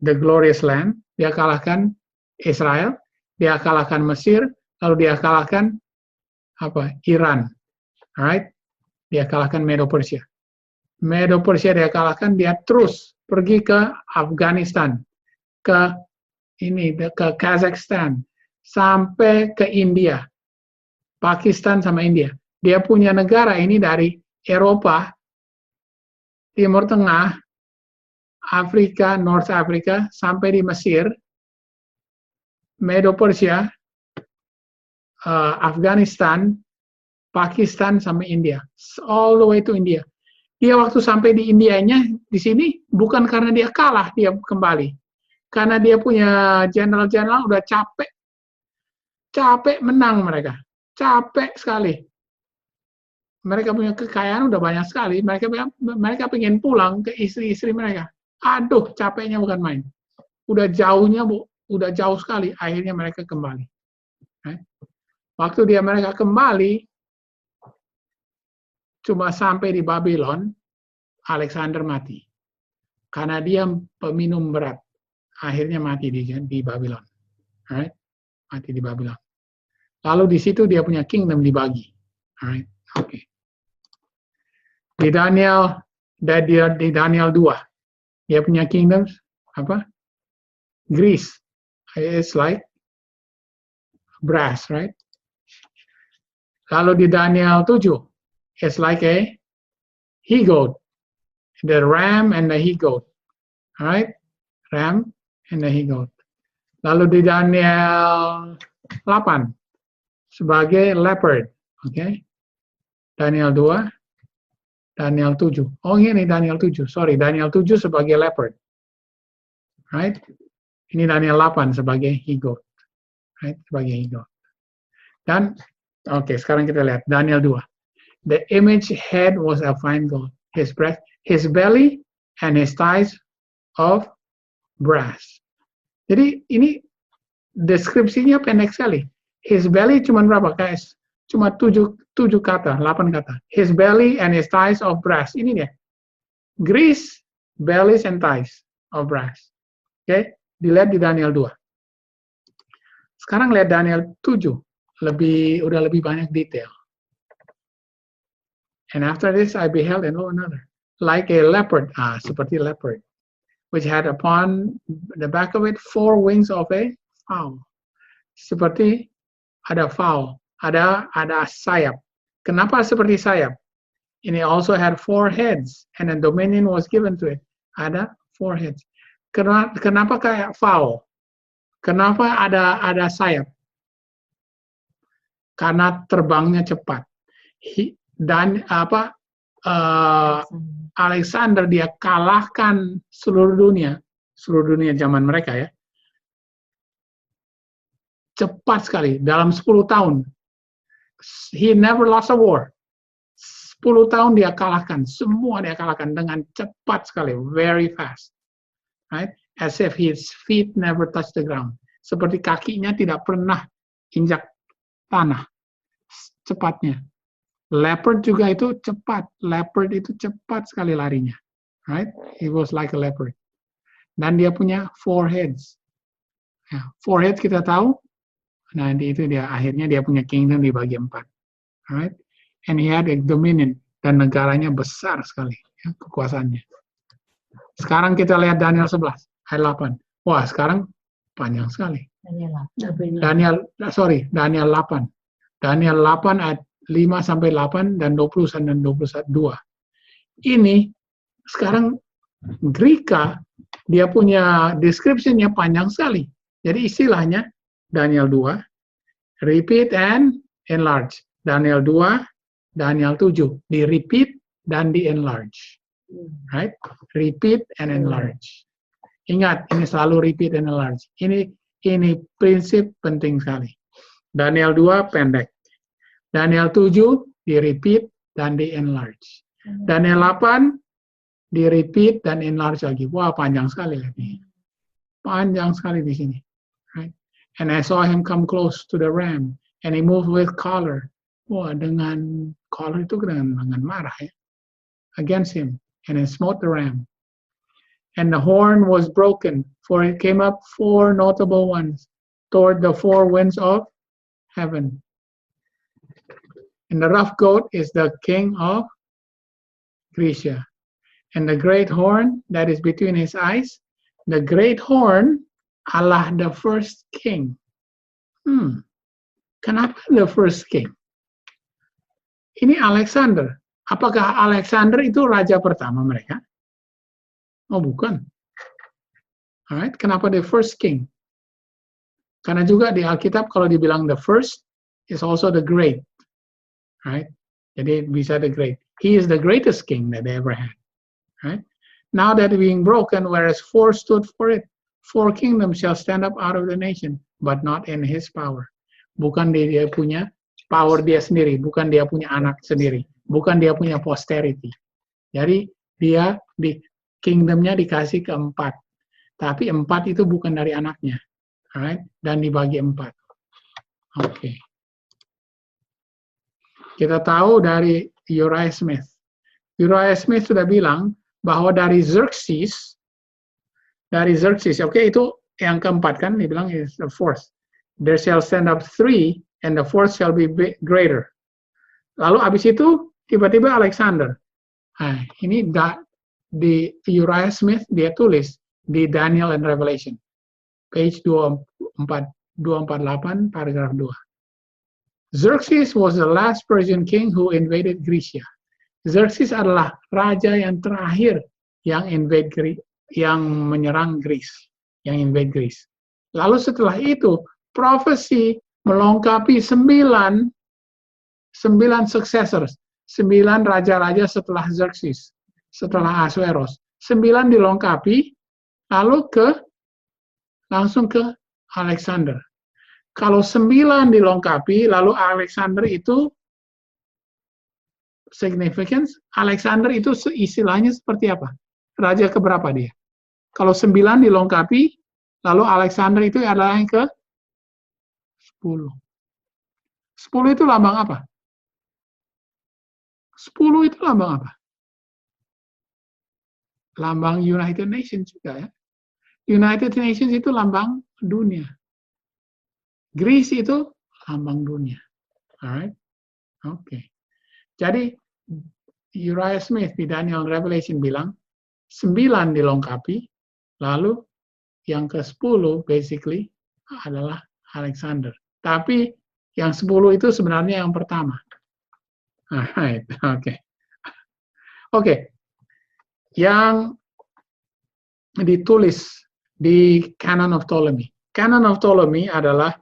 the glorious land. Dia kalahkan Israel. Dia kalahkan Mesir. Lalu dia kalahkan apa? Iran. Alright? Dia kalahkan Medo Persia. Medo Persia dia kalahkan. Dia terus pergi ke Afghanistan, ke Kazakhstan, sampai ke India, Pakistan sama India. Dia punya negara ini dari Eropa, Timur Tengah, Afrika, North Africa, sampai di Mesir, Medo Persia, Afghanistan, Pakistan, sampai India. All the way to India. Dia waktu sampai di Indianya, di sini, bukan karena dia kalah, dia kembali. Karena dia punya jenderal-jenderal udah capek. Capek menang mereka. Capek sekali. Mereka punya kekayaan udah banyak sekali. Mereka pengen pulang ke istri-istri mereka. Aduh, capeknya bukan main. Udah jauhnya, Bu. Udah jauh sekali. Akhirnya mereka kembali. Waktu mereka kembali, cuma sampai di Babylon, Alexander mati. Karena dia peminum berat. Akhirnya mati di Babylon. Alright? Mati di Babylon. Lalu di situ dia punya kingdom dibagi. Alright? Oke. Okay. Di Daniel 2, dia punya kingdom apa? Greece. It's like brass, right? Lalu di Daniel 7, it's like a he-goat. The ram and the he-goat. Alright? Ram and the he-goat. Lalu di Daniel 8 sebagai leopard. Oke. Okay? Daniel 2, Daniel 7. Oh, ini Daniel 7. Sorry, Daniel 7 sebagai leopard. Right? Ini Daniel 8 sebagai he-goat. Right? Sebagai he-goat. Dan oke, sekarang kita lihat Daniel 2. The image head was of fine gold. His breast, his belly and his thighs of brass. Jadi ini deskripsinya pendek sekali. His belly cuma berapa, guys? Cuma 7 kata, 8 kata. His belly and his thighs of brass. Ini dia. Grease, bellies and thighs of brass. Oke, okay? Dilihat di Daniel 2. Sekarang lihat Daniel 7. Udah lebih banyak detail. And after this I beheld and lo another, like a leopard, seperti leopard, which had upon the back of it 4 wings of a fowl. Seperti ada fowl, ada sayap. Kenapa seperti sayap? Ini also had 4 heads, and a dominion was given to it. Ada 4 heads. Kenapa kayak fowl? Kenapa ada sayap? Karena terbangnya cepat. Alexander dia kalahkan seluruh dunia zaman mereka ya. Cepat sekali, dalam 10 tahun. He never lost a war. 10 tahun dia kalahkan, semua dia kalahkan dengan cepat sekali, very fast. Right? As if his feet never touch the ground. Seperti kakinya tidak pernah injak tanah. Cepatnya. Leopard juga itu cepat. Leopard itu cepat sekali larinya. Right? He was like a leopard. Dan dia punya 4 heads. 4 heads kita tahu. Nah, itu dia. Akhirnya dia punya kingdom dibagi 4. Right? And he had a dominion. Dan negaranya besar sekali. Ya, kekuasaannya. Sekarang kita lihat Daniel 11. Ayat 8. Wah, sekarang panjang sekali. Daniel 8. Daniel 8 ayat 5 sampai 8 dan 20 dan 21. Ini sekarang Greka dia punya description-nya panjang sekali. Jadi istilahnya Daniel 2 repeat and enlarge. Daniel 2, Daniel 7 di repeat dan di enlarge. Right? Repeat and enlarge. Ingat, ini selalu repeat and enlarge. Ini prinsip penting sekali. Daniel 2 pendek. Daniel 7 di repeat dan di enlarge. Daniel 8 di repeat dan enlarge lagi. Wah, panjang sekali lagi. Panjang sekali di sini. Right? And I saw him come close to the ram, and he moved with color. Wah, dengan color itu dengan marah ya. Against him, and he smote the ram. And the horn was broken, for it came up 4 notable ones toward the 4 winds of heaven. And the rough goat is the king of Grecia. And the great horn that is between his eyes, the great horn adalah the first king. Kenapa the first king? Ini Alexander. Apakah Alexander itu raja pertama mereka? Oh, bukan. Alright, kenapa the first king? Karena juga di Alkitab kalau dibilang the first is also the great. Right? Jadi bisa the great. He is the greatest king that they ever had. Right? Now that being broken, whereas 4 stood for it, 4 kingdoms shall stand up out of the nation, but not in his power. Bukan dia punya power dia sendiri, bukan dia punya anak sendiri, bukan dia punya posterity. Jadi dia di kingdomnya dikasih ke 4, tapi 4 itu bukan dari anaknya, alright? Dan dibagi 4. Oke. Kita tahu dari Uriah Smith. Uriah Smith sudah bilang bahwa dari Xerxes, oke, itu yang keempat kan, dibilang is the fourth. There shall stand up 3, and the fourth shall be greater. Lalu abis itu tiba-tiba Alexander. Nah, ini di Uriah Smith dia tulis di Daniel and Revelation, page 248, paragraf 2. Xerxes was the last Persian king who invaded Grecia. Xerxes adalah raja yang terakhir yang menyerang Greece, yang invade Greece. Lalu setelah itu profesi melengkapi 9 successors, 9 raja-raja setelah Xerxes, setelah Ahasuerus. 9 dilengkapi, lalu langsung ke Alexander. Kalau 9 dilengkapi, lalu Alexander itu significance, Alexander itu istilahnya seperti apa? Raja keberapa dia? Kalau 9 dilengkapi, lalu Alexander itu adalah yang ke 10. 10 itu lambang apa? 10 itu lambang apa? Lambang United Nations juga ya. United Nations itu lambang dunia. Greece itu lambang dunia. Alright? Oke. Jadi Uriah Smith di Daniel Revelation bilang 9 dilengkapi, lalu yang ke-10 basically adalah Alexander. Tapi yang 10 itu sebenarnya yang pertama. Alright, oke. Oke. Yang ditulis di Canon of Ptolemy. Canon of Ptolemy adalah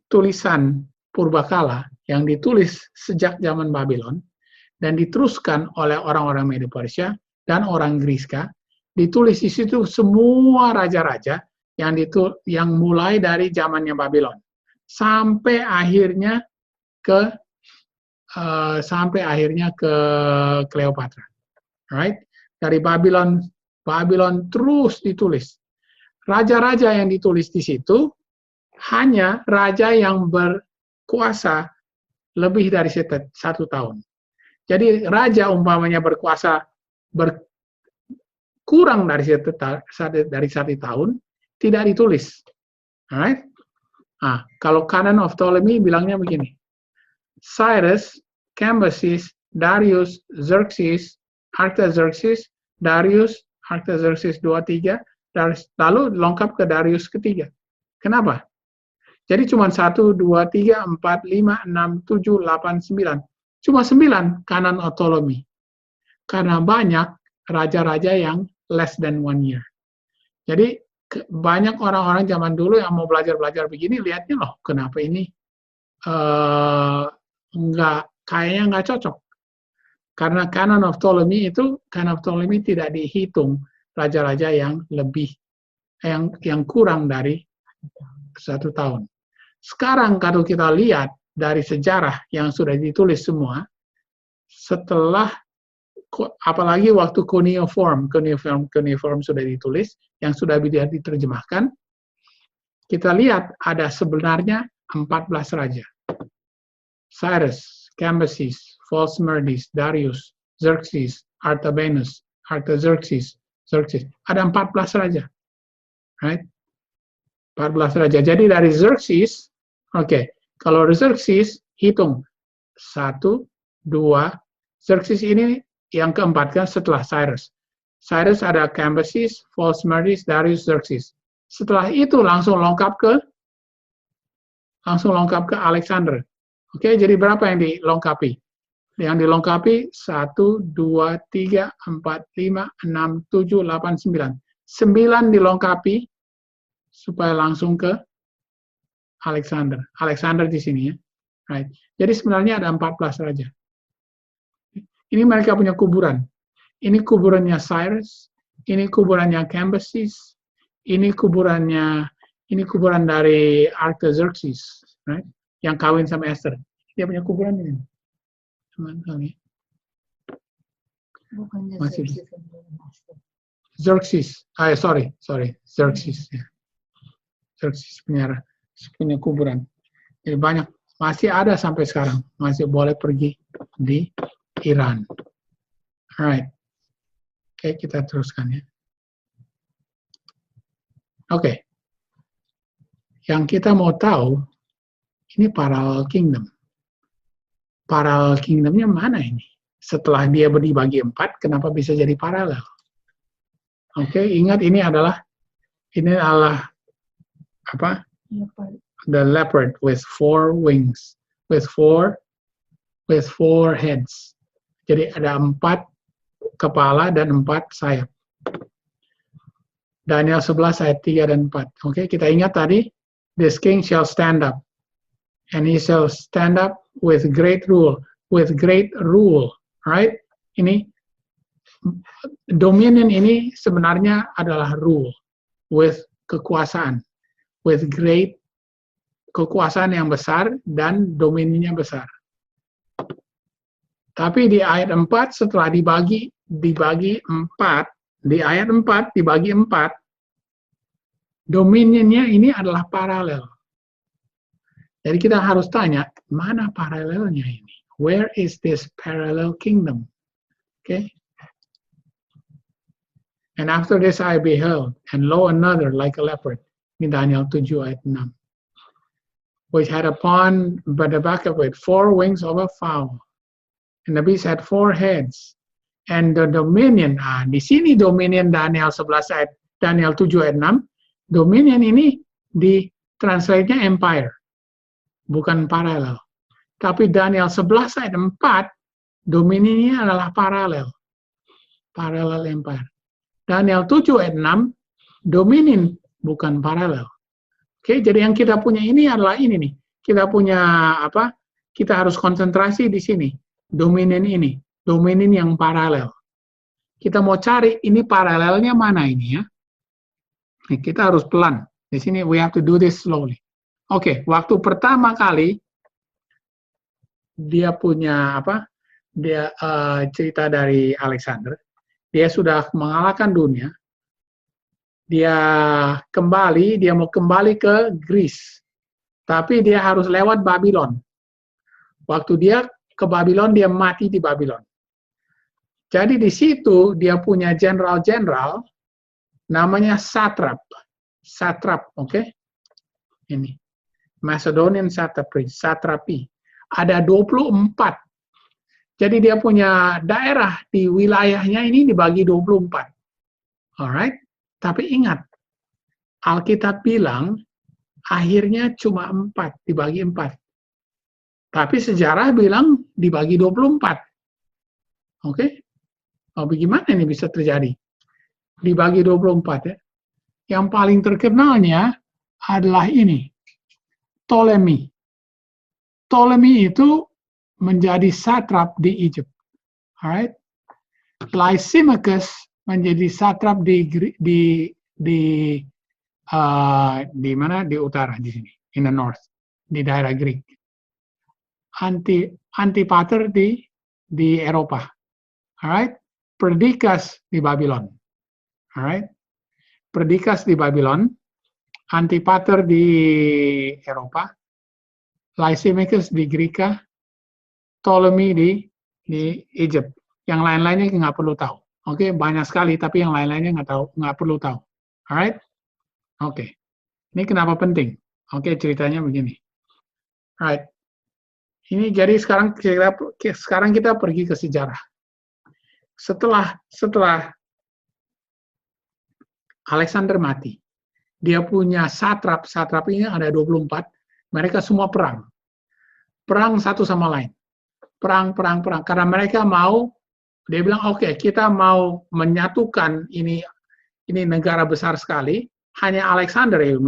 tulisan purbakala yang ditulis sejak zaman Babylon dan diteruskan oleh orang-orang Medo Persia dan orang Griska. Ditulis di situ semua raja-raja yang mulai dari zamannya Babylon sampai akhirnya ke Cleopatra. Right? Dari Babylon terus ditulis. Raja-raja yang ditulis di situ hanya raja yang berkuasa lebih dari 1 tahun. Jadi raja umpamanya berkuasa kurang dari 1 tahun, tidak ditulis. Alright? Nah, kalau Canon of Ptolemy bilangnya begini. Cyrus, Cambyses, Darius, Xerxes, Artaxerxes, Darius, Artaxerxes 2, 3, lalu lengkap ke Darius ketiga. Kenapa? Jadi cuma 1, 2, 3, 4, 5, 6, 7, 8, 9. Cuma 9 Canon of Ptolemy. Karena banyak raja-raja yang less than 1 year. Jadi banyak orang-orang zaman dulu yang mau belajar-belajar begini, lihatnya loh, kenapa ini kayaknya nggak cocok. Karena Canon of Ptolemy tidak dihitung raja-raja yang lebih yang kurang dari 1 tahun. Sekarang kalau kita lihat dari sejarah yang sudah ditulis semua, setelah apalagi waktu cuneiform sudah ditulis, yang sudah diterjemahkan, kita lihat ada sebenarnya 14 raja. Cyrus, Cambyses, Ptolemy, Darius, Xerxes, Artaxerxes. Ada 14 raja. Right? 14 raja. Jadi dari Xerxes, kalau Xerxes hitung 1, 2, Xerxes ini yang keempat kan setelah Cyrus. Cyrus ada Cambyses, Ptolemy, Darius, Xerxes. Setelah itu langsung lengkap ke Alexander. Jadi berapa yang dilengkapi? Yang dilengkapi 1, 2, 3, 4, 5, 6, 7, 8, 9. 9 dilengkapi supaya langsung ke Alexander. Alexander di sini ya. Right. Jadi sebenarnya ada 14 raja. Ini mereka punya kuburan. Ini kuburannya Cyrus, ini kuburannya Cambyses, ini kuburan dari Artaxerxes, right? Yang kawin sama Esther. Dia punya kuburan ini. Teman-teman. Xerxes. Xerxes. Ya. Xerxes punya kuburan. Jadi banyak, masih ada sampai sekarang, masih boleh pergi di Iran. Alright. Kita teruskan ya. Yang kita mau tahu, ini parallel kingdom. Parallel kingdomnya mana ini? Setelah dia dibagi 4, kenapa bisa jadi paralel? Ingat ini adalah apa? The leopard with 4 wings, with four heads. Jadi ada 4 kepala dan 4 sayap. Daniel 11 ayat 3 dan 4. Kita ingat tadi, this king shall stand up, and he shall stand up with great rule, right? Ini dominion ini sebenarnya adalah rule, with kekuasaan, with great, kekuasaan yang besar dan dominionnya besar. Tapi di ayat 4 setelah dibagi 4, di ayat 4 dibagi 4, dominionnya ini adalah paralel. Jadi kita harus tanya, mana paralelnya ini? Where is this parallel kingdom? And after this I beheld, and lo, another like a leopard, in Daniel 7 ayat 6, which had upon the back of it 4 wings of a fowl. And the beast had 4 heads, and the dominion, di sini dominion Daniel 11 ayat, Daniel 7 ayat 6, dominion ini di translate-nya empire, bukan paralel. Tapi Daniel 11 ayat 4, dominionnya adalah paralel, parallel empire. Daniel 7 ayat 6, dominion bukan paralel. Jadi yang kita punya ini adalah ini nih. Kita punya apa? Kita harus konsentrasi di sini. Dominion ini, dominion yang paralel. Kita mau cari ini paralelnya mana ini ya? Kita harus pelan. Di sini we have to do this slowly. Waktu pertama kali dia punya apa? Dia cerita dari Alexander. Dia sudah mengalahkan dunia. Dia mau kembali ke Greece. Tapi dia harus lewat Babylon. Waktu dia ke Babylon, dia mati di Babylon. Jadi di situ dia punya jenderal-jenderal namanya satrap. Satrap, Ini. Macedonian satrapi. Ada 24. Jadi dia punya daerah di wilayahnya ini dibagi 24. Alright? Tapi ingat, Alkitab bilang akhirnya cuma 4, dibagi 4. Tapi sejarah bilang dibagi 24. Bagaimana ini bisa terjadi? Dibagi 24 ya. Yang paling terkenalnya adalah ini. Ptolemy. Ptolemy itu menjadi satrap di Egypt. Alright? Lysimachus menjadi satrap di di mana? Di utara di sini, in the north, di daerah Greek. Antipater di Eropa, alright? Perdikas di Babylon, alright? Perdikas di Babylon, Antipater di Eropa, Lysimachus di Grecia, Ptolemy di Egypt. Yang lain-lainnya nggak perlu tahu. Oke, banyak sekali, tapi yang lain-lainnya nggak perlu tahu. Alright? Oke. Ini kenapa penting? Oke, ceritanya begini. Alright. Ini jadi sekarang kita pergi ke sejarah. Setelah Alexander mati, dia punya satrap ini ada 24, mereka semua perang satu sama lain, perang, karena mereka mau, dia bilang oke, kita mau menyatukan ini negara besar sekali, hanya Alexander yang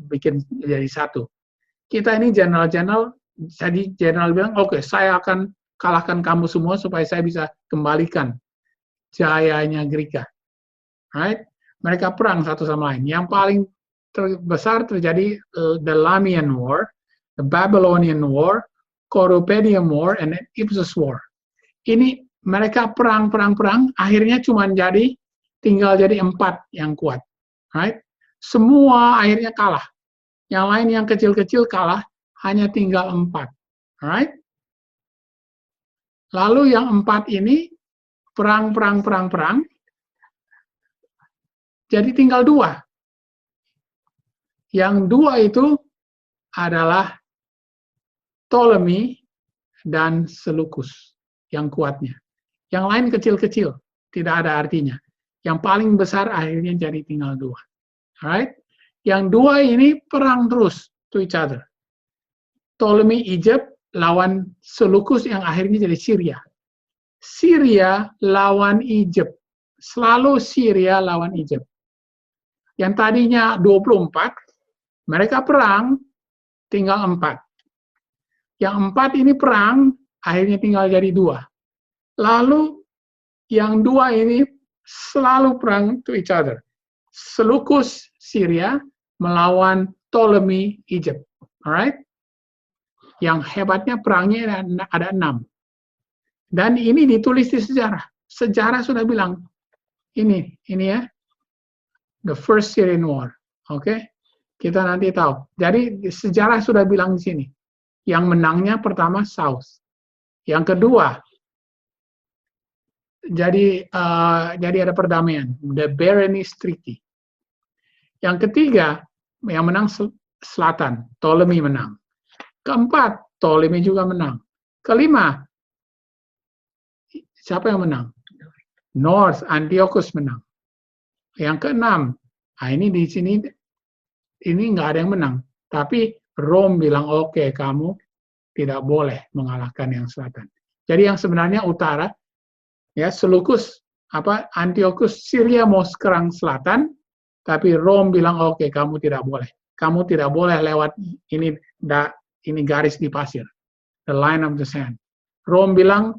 bikin jadi satu. Kita ini general, jadi general bilang, oke, saya akan kalahkan kamu semua supaya saya bisa kembalikan jayanya Grecia. Right? Mereka perang satu sama lain. Yang paling terbesar terjadi the Lamian War, the Babylonian War, Corupedium War, and Ipsus War. Ini mereka perang, akhirnya tinggal jadi 4 yang kuat. Right? Semua akhirnya kalah. Yang lain yang kecil-kecil kalah, hanya tinggal 4. Alright? Lalu yang 4 ini perang, jadi tinggal 2. Yang 2 itu adalah Ptolemy dan Seleucus yang kuatnya. Yang lain kecil-kecil, tidak ada artinya. Yang paling besar akhirnya jadi tinggal 2. Alright? Yang 2 ini perang terus to each other. Ptolemy Egypt lawan Seleucus yang akhirnya jadi Syria. Syria lawan Egypt. Selalu Syria lawan Egypt. Yang tadinya 24, mereka perang, tinggal 4. Yang 4 ini perang, akhirnya tinggal jadi 2. Lalu, yang 2 ini selalu perang to each other. Seleucus Syria melawan Ptolemy Egypt. Alright? Yang hebatnya perangnya ada 6. Dan ini ditulis di sejarah. Sejarah sudah bilang, ini ya, the First Syrian War. Oke? Kita nanti tahu. Jadi sejarah sudah bilang di sini. Yang menangnya pertama South. Yang kedua, jadi ada perdamaian, the Berenice Treaty. Yang ketiga, yang menang Selatan, Ptolemy menang. Keempat, Ptolemy juga menang. Kelima, siapa yang menang? North, Antiochus menang. Yang keenam, ini di sini ini nggak ada yang menang. Tapi Rome bilang, oke, kamu tidak boleh mengalahkan yang selatan. Jadi yang sebenarnya utara, ya Seleucus, Antiochus, Syria mau serang selatan, tapi Rome bilang, oke, kamu tidak boleh. Kamu tidak boleh lewat ini garis di pasir, the line of the sand. Rome bilang,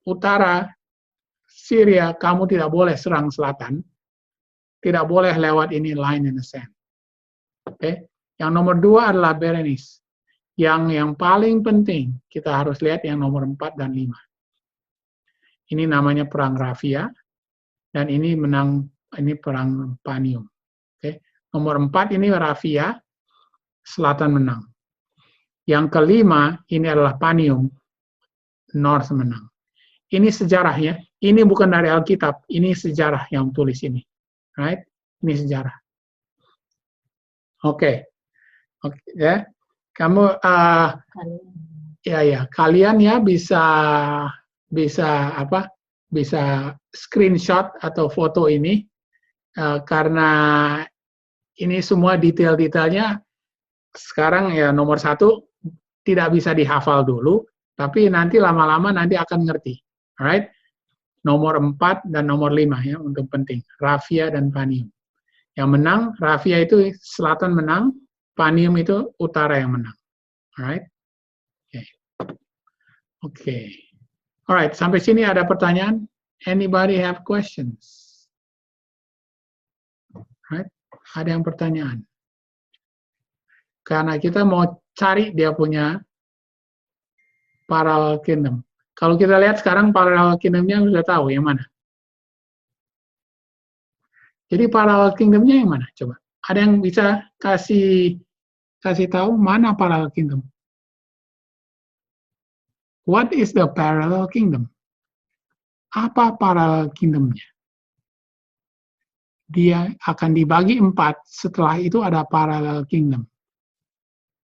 utara, Syria, kamu tidak boleh serang selatan, tidak boleh lewat ini line in the sand. Oke, yang nomor 2 adalah Berenice. Yang paling penting, kita harus lihat yang nomor 4 dan 5. Ini namanya Perang Raphia, dan ini Perang Panium. Oke, nomor 4 ini Raphia, selatan menang. Yang kelima, ini adalah Panium, North menang. Ini sejarahnya, ini bukan dari Alkitab, ini sejarah yang tulis ini. Right? Ini sejarah. Oke, ya. Kamu, kalian ya bisa screenshot atau foto ini, karena ini semua detail-detailnya sekarang ya nomor 1 tidak bisa dihafal dulu, tapi nanti lama-lama nanti akan ngerti. Alright? Nomor 4 dan nomor 5 ya, untuk penting. Raphia dan Panium. Yang menang, Raphia itu selatan menang, Panium itu utara yang menang. Alright? Oke. Alright, sampai sini ada pertanyaan? Anybody have questions? Alright? Ada yang pertanyaan? Karena kita mau cari dia punya parallel kingdom. Kalau kita lihat sekarang parallel kingdom-nya sudah tahu yang mana. Jadi parallel kingdom-nya yang mana? Coba. Ada yang bisa kasih tahu mana parallel kingdom? What is the parallel kingdom? Apa parallel kingdom-nya? Dia akan dibagi 4, setelah itu ada parallel kingdom.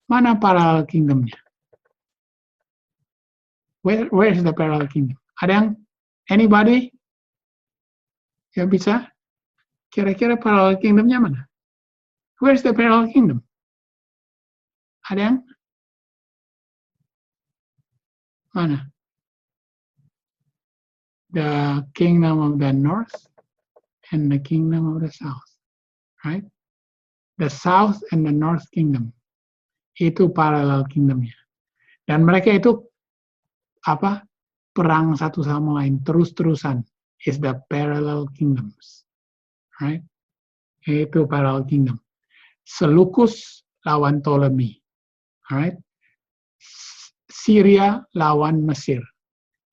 Mana parallel kingdom-nya? Where is the parallel kingdom? Ada yang, anybody yang bisa? Kira-kira parallel kingdom-nya mana? Where is the parallel kingdom? Ada yang? Mana? The kingdom of the north and the kingdom of the south. Right? The south and the north kingdom. Itu parallel kingdom-nya. Dan mereka itu apa? Perang satu sama lain, terus-terusan. Is the parallel kingdoms. Right? Itu parallel kingdom. Seleucus lawan Ptolemy. Right? Syria lawan Mesir.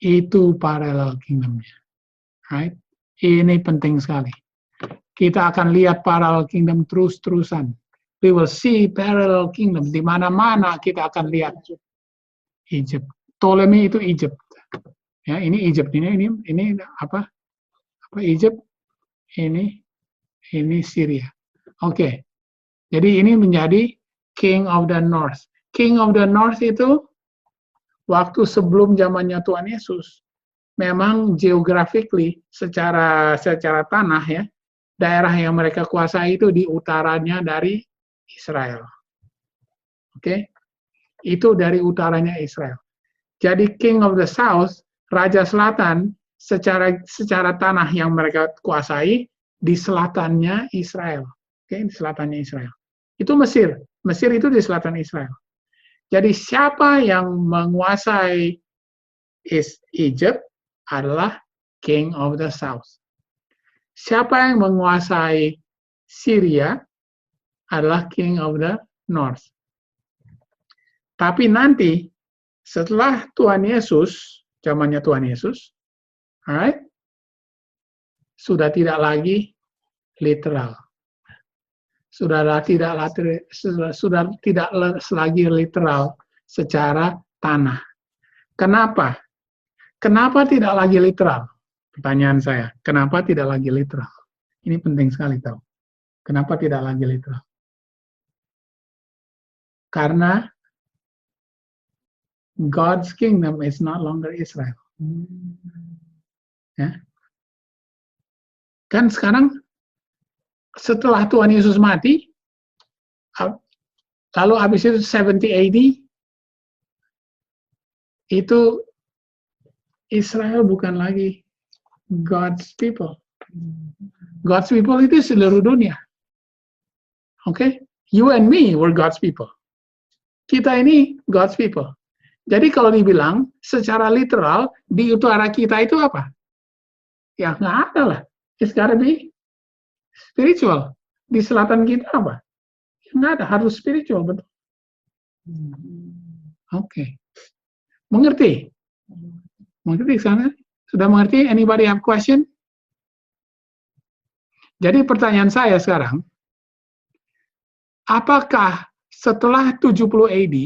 Itu parallel kingdom-nya. Right? Ini penting sekali. Kita akan lihat parallel kingdom terus-terusan. We will see parallel kingdom. Di mana-mana kita akan lihat. Egypt. Ptolemy itu Egypt. Ya, ini Egypt. Ini apa? Apa Egypt? Ini Syria. Oke. Jadi ini menjadi King of the North. King of the North itu waktu sebelum zamannya Tuhan Yesus. Memang geographically secara tanah ya, daerah yang mereka kuasai itu di utaranya dari Israel. Oke? Itu dari utaranya Israel. Jadi King of the South, Raja Selatan, secara tanah yang mereka kuasai di selatannya Israel. Oke, di selatannya Israel. Itu Mesir. Mesir itu di selatan Israel. Jadi siapa yang menguasai Egypt adalah King of the South. Siapa yang menguasai Syria adalah King of the North. Tapi nanti setelah Tuhan Yesus, zamannya Tuhan Yesus, alright, sudah tidak lagi literal. Sudah tidak lagi literal secara tanah. Kenapa? Kenapa tidak lagi literal? Pertanyaan saya, kenapa tidak lagi literal? Ini penting sekali tahu. Kenapa tidak lagi literal? Karena God's kingdom is not longer Israel. Ya. Kan sekarang setelah Tuhan Yesus mati, lalu habis itu 70 AD, itu Israel bukan lagi God's people. God's people itu seluruh dunia. Oke? You and me were God's people. Kita ini God's people. Jadi kalau dibilang secara literal di utara kita itu apa? Ya nggak ada lah. It's gotta be spiritual. Di selatan kita apa? Ya, nggak ada, harus spiritual, betul. Oke. Mengerti? Mengerti sana? Sudah mengerti? Anybody have question? Jadi pertanyaan saya sekarang, apakah setelah 70 AD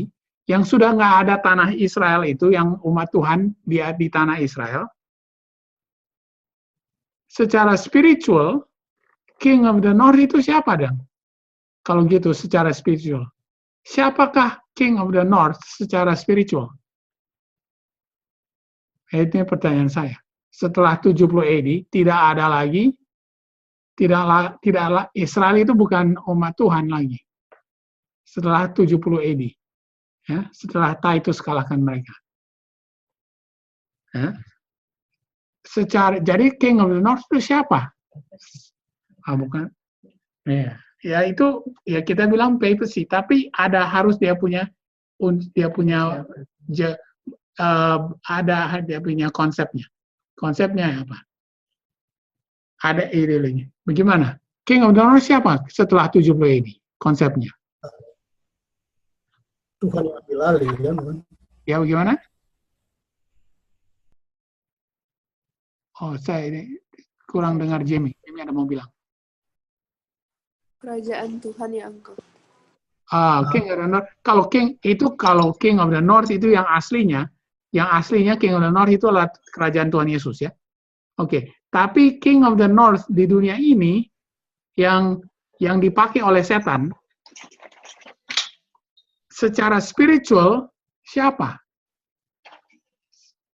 yang sudah nggak ada tanah Israel itu, yang umat Tuhan dia di tanah Israel, secara spiritual, King of the North itu siapa dong? Kalau gitu secara spiritual. Siapakah King of the North secara spiritual? Ini pertanyaan saya. Setelah 70 AD, tidak ada lagi, Israel itu bukan umat Tuhan lagi. Setelah 70 AD. Ya, setelah Titus kalahkan mereka. Ya. Jadi King of the North itu siapa? Bukan. Ya itu ya kita bilang papacy, tapi harus dia punya konsepnya. Konsepnya apa? Ada ideologinya. Bagaimana? King of the North siapa setelah 70 AD? Konsepnya. Tuhan yang ambil alih, kan? Ya, bagaimana? Oh, saya ini kurang dengar Jamie. Jamie ada mau bilang. Kerajaan Tuhan yang angkat. King of the North. Kalau King of the North itu yang aslinya King of the North itu adalah kerajaan Tuhan Yesus ya. Oke, tapi King of the North di dunia ini yang dipakai oleh setan secara spiritual siapa?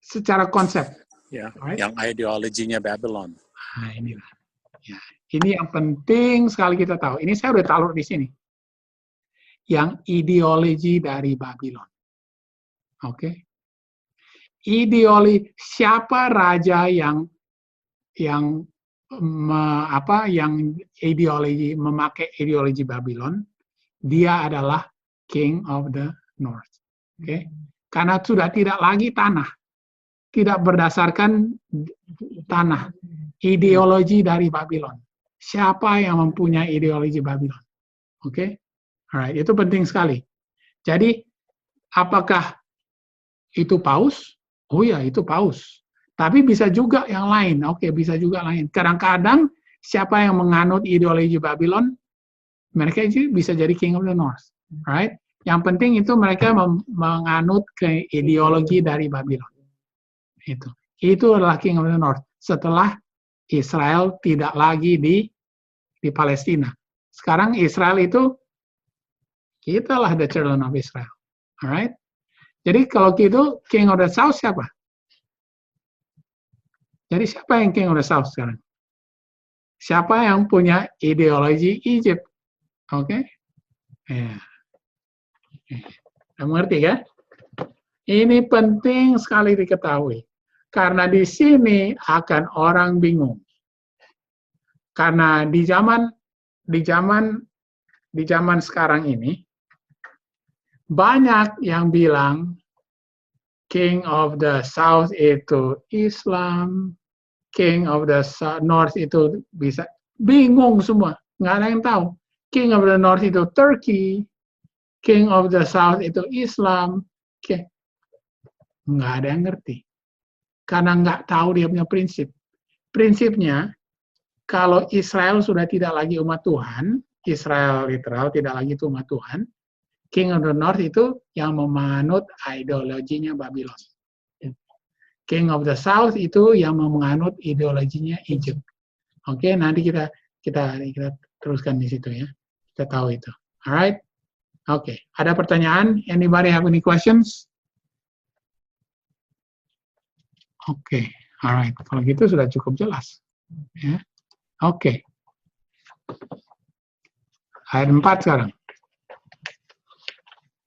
Secara konsep. Ya, Right? yang ideologinya Babylon. Nah, inilah. Ya, ini yang penting sekali kita tahu. Ini saya udah taruh di sini. Yang ideologi dari Babylon. Oke. Ideologi siapa raja yang memakai ideologi Babylon, dia adalah King of the North. Oke. Karena sudah tidak lagi tanah. Tidak berdasarkan tanah. Ideologi dari Babylon. Siapa yang mempunyai ideologi Babylon? Oke. Alright, itu penting sekali. Jadi, apakah itu paus? Oh ya, itu paus. Tapi bisa juga yang lain. Oke, bisa juga lain. Kadang-kadang, siapa yang menganut ideologi Babylon, mereka bisa jadi King of the North. Right? Yang penting itu mereka menganut ke ideologi dari Babylon. Itu adalah King of the North. Setelah Israel tidak lagi di Palestina. Sekarang Israel itu kita lah the children of Israel. Alright? Jadi kalau gitu, King of the South siapa? Jadi siapa yang King of the South sekarang? Siapa yang punya ideologi Egypt? Oke? Ya. Kamu ngerti kan? Ini penting sekali diketahui. Karena di sini akan orang bingung. Karena di zaman sekarang ini, banyak yang bilang King of the South itu Islam, King of the North itu bisa bingung semua, nggak ada yang tahu. King of the North itu Turkey, King of the South itu Islam, nggak ada yang ngerti, karena nggak tahu dia punya prinsip. Prinsipnya, kalau Israel sudah tidak lagi umat Tuhan, Israel literal tidak lagi itu umat Tuhan, King of the North itu yang memanut ideologinya Babylon. King of the South itu yang menganut ideologinya Egypt. Oke, nanti kita teruskan di situ ya. Kita tahu itu. Alright? Oke, ada pertanyaan? Anybody have any questions? Oke, alright. Kalau gitu sudah cukup jelas. Ya. Oke. Ayat 4 sekarang.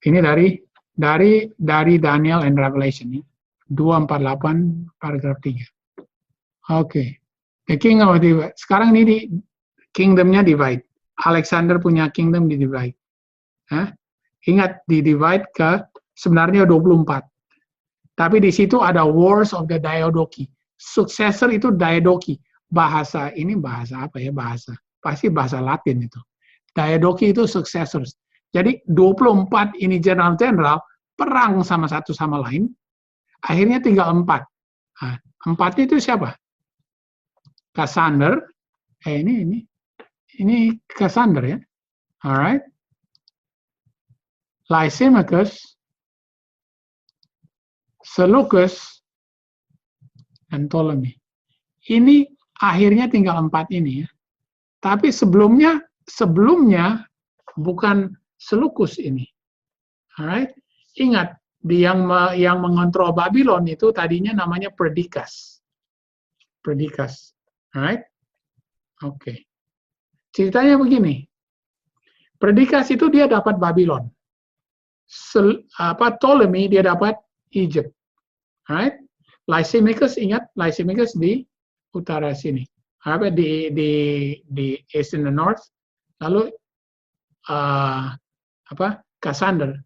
Ini dari Daniel and Revelation ya. 248 paragraf 3. Oke. The King of the sekarang ini kingdomnya divide. Alexander punya kingdom di divide. Ingat di divide ke sebenarnya 24. Tapi di situ ada Wars of the Diadochi. Successor itu Diadochi. Bahasa ini bahasa apa ya? Pasti bahasa Latin itu. Diadochi itu successors. Jadi 24 ini general-general perang sama satu sama lain. Akhirnya tinggal 4. Nah, 4 itu siapa? Cassander. Ini Cassander ya. Alright. Lysimachus, Seleucus, dan Ptolemy. Ini akhirnya tinggal 4 ini ya. Tapi sebelumnya bukan Seleucus ini. Alright? Ingat, yang mengontrol Babylon itu tadinya namanya Perdiccas. Alright? Oke. Ceritanya begini. Perdiccas itu dia dapat Babylon. Ptolemy dia dapat Egypt. Alright? Lysimachus, ingat, Lysimachus di utara sini. Di east and the north. Lalu Cassander.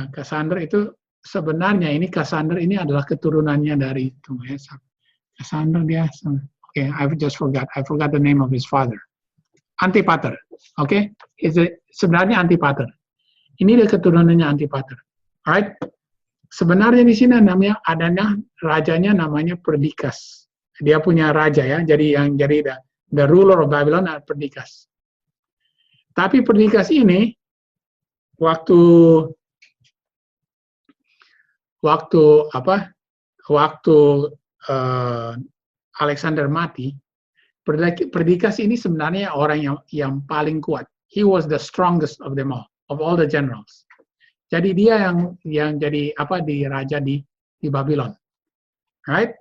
Cassander itu sebenarnya Cassander ini adalah keturunannya dari itu ya. Cassander dia I forgot the name of his father. Antipater. Oke? Sebenarnya Antipater. Ini dia keturunannya Antipater. Alright? Sebenarnya di sini adanya rajanya namanya Perdikas. Dia punya raja ya, jadi the ruler of Babylon adalah Perdikas. Tapi Perdikas ini waktu Alexander mati, Perdikas ini sebenarnya orang yang paling kuat. He was the strongest of them all, of all the generals. Jadi dia yang jadi raja di Babylon. Right?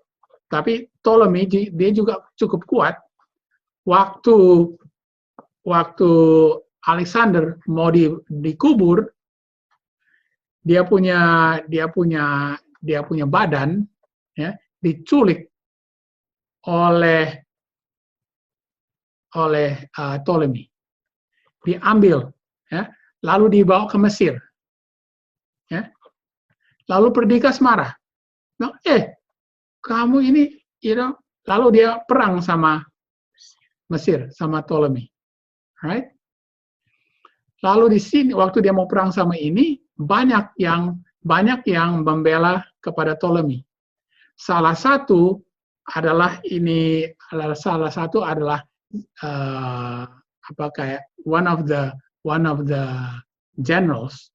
Tapi Ptolemy dia juga cukup kuat. Waktu Alexander mau dikubur, dia punya badan ya diculik oleh Ptolemy, diambil ya, lalu dibawa ke Mesir ya. Lalu Perdikas marah, kamu ini lalu dia perang sama Mesir, sama Ptolemy, right? Lalu di sini waktu dia mau perang sama ini banyak yang membela kepada Ptolemy. Salah satu adalah one of the generals.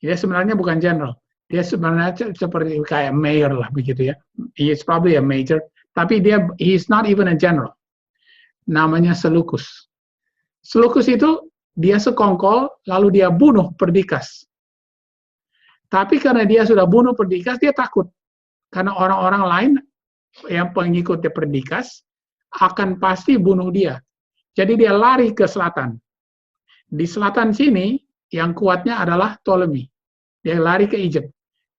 Dia sebenarnya bukan general. Dia sebenarnya seperti kayak mayor lah begitu ya. He is probably a major, tapi he is not even a general. Namanya Seleucus. Seleucus itu dia sekongkol, lalu dia bunuh Perdikas. Tapi karena dia sudah bunuh Perdikas, dia takut. Karena orang-orang lain yang pengikut Perdikas akan pasti bunuh dia. Jadi dia lari ke selatan. Di selatan sini, yang kuatnya adalah Ptolemy. Dia lari ke Egypt.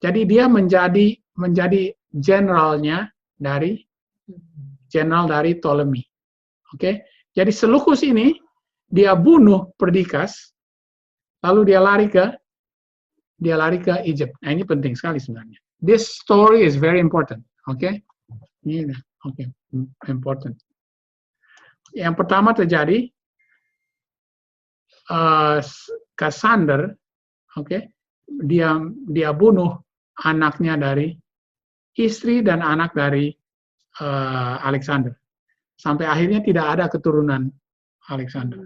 Jadi dia menjadi general dari Ptolemy. Oke? Jadi Seleucus ini dia bunuh Perdikas, lalu dia lari ke Egypt. Nah, ini penting sekali sebenarnya. This story is very important. Oke? Ini important. Yang pertama terjadi Cassander, dia bunuh anaknya dari istri dan anak dari Alexander. Sampai akhirnya tidak ada keturunan Alexander.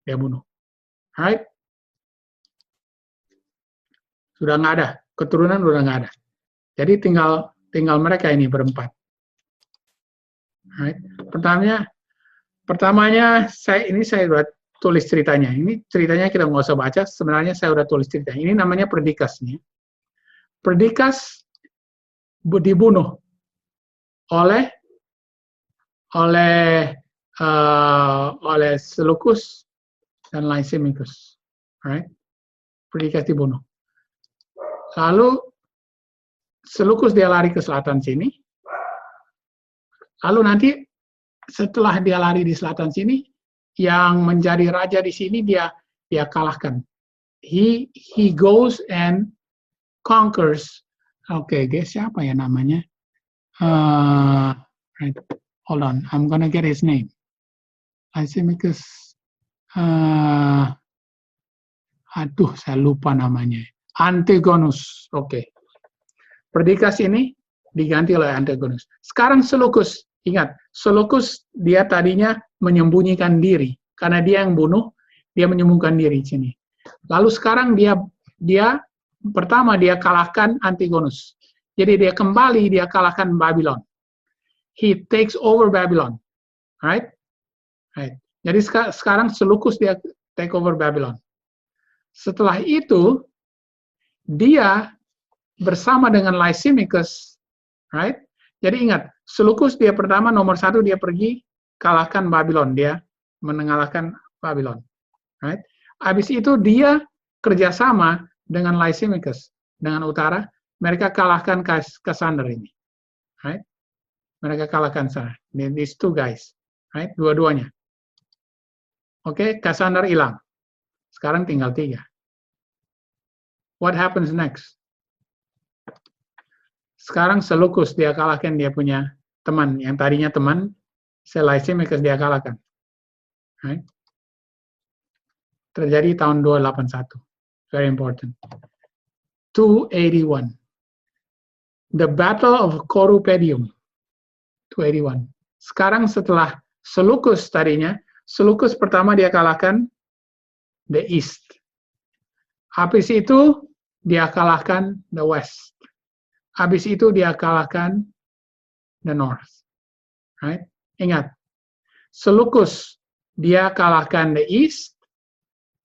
Dia bunuh. Alright? Sudah nggak ada. Keturunan sudah nggak ada. Jadi tinggal mereka ini berempat. Alright? Pertamanya saya sudah tulis ceritanya. Ini ceritanya kita nggak usah baca. Sebenarnya saya sudah tulis ceritanya. Ini namanya Perdikas. Perdikas dibunuh oleh Seleucus dan Lysimachus. Right? Perdikas dibunuh. Lalu Seleucus dia lari ke selatan sini. Lalu nanti setelah dia lari di selatan sini, yang menjadi raja di sini dia kalahkan. He goes and conquers. Dia siapa ya namanya? Right. Hold on, I'm gonna get his name. Lysimachus. Saya lupa namanya. Antigonus. Perdikas ini diganti oleh Antigonus. Sekarang Seleucus. Ingat, Seleucus dia tadinya menyembunyikan diri. Karena dia yang bunuh, dia menyembunyikan diri di sini. Lalu sekarang dia pertama dia kalahkan Antigonus. Jadi dia kalahkan Babylon. He takes over Babylon. Right? Jadi sekarang Seleucus dia take over Babylon. Setelah itu, dia bersama dengan Lysimachus, right? Jadi ingat, Seleucus dia pertama nomor 1 dia pergi kalahkan Babylon, dia mengalahkan Babylon, right? Habis itu dia kerjasama dengan Lysimachus dengan utara, mereka kalahkan Cassander ini, right? Mereka kalahkan sana, these two guys, right? Dua-duanya. Cassander hilang, sekarang tinggal 3. What happens next? Sekarang Seleucus dia kalahkan dia punya teman yang tadinya teman, Lysimachus dia kalahkan. Right? terjadi tahun 281. Very important. 281. The Battle of Corupedium. 281. Sekarang setelah Seleucus tadinya, Seleucus pertama dia kalahkan the East. Habis itu dia kalahkan the West. Habis itu dia kalahkan the North. Right? Ingat, Seleucus dia kalahkan the East.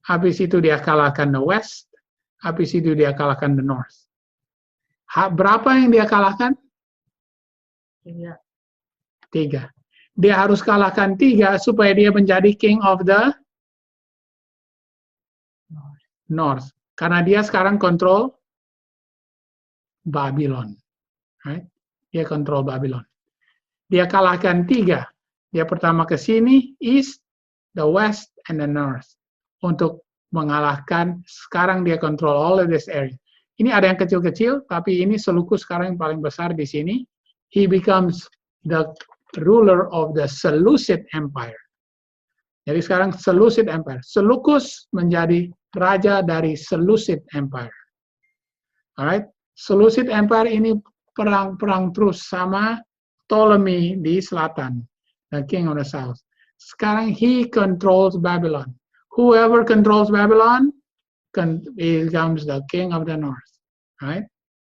Habis itu dia kalahkan the West. Habis itu dia kalahkan the North. Berapa yang dia kalahkan? 3. Dia harus kalahkan 3 supaya dia menjadi king of the North. Karena dia sekarang kontrol Babylon. Right? Dia kontrol Babylon. Dia kalahkan 3. Dia pertama ke sini, East, the West, and the North. Untuk mengalahkan, sekarang dia kontrol all of this area. Ini ada yang kecil-kecil, tapi ini Seleucus sekarang yang paling besar di sini. He becomes the ruler of the Seleucid Empire. Jadi sekarang Seleucid Empire. Seleucus menjadi raja dari Seleucid Empire. Alright, Seleucid Empire ini perang terus sama Ptolemy di selatan, the king of the south. Sekarang he controls Babylon. Whoever controls Babylon becomes the king of the north. Right?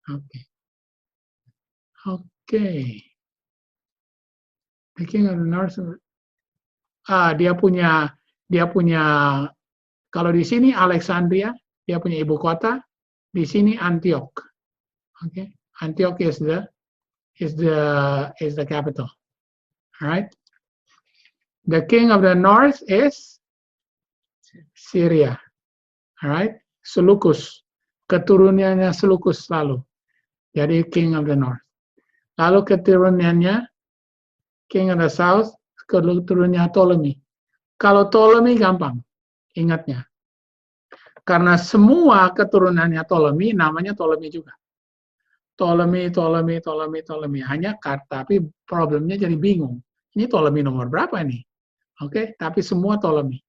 Okay. Okay. The king of the north. Dia punya kalau di sini Alexandria, dia punya ibu kota, di sini Antioch. Okay, Antioch is the capital. All right. The king of the north is Syria. All right. Seleucus, keturunannya Seleucus lalu. Jadi king of the north. Lalu keturunannya king of the south, keturunannya Ptolemy. Kalau Ptolemy gampang, ingatnya. Karena semua keturunannya Ptolemy, namanya Ptolemy juga. Ptolemy. Hanya tapi problemnya jadi bingung. Ini Ptolemy nomor berapa nih? Oke, tapi semua Ptolemy.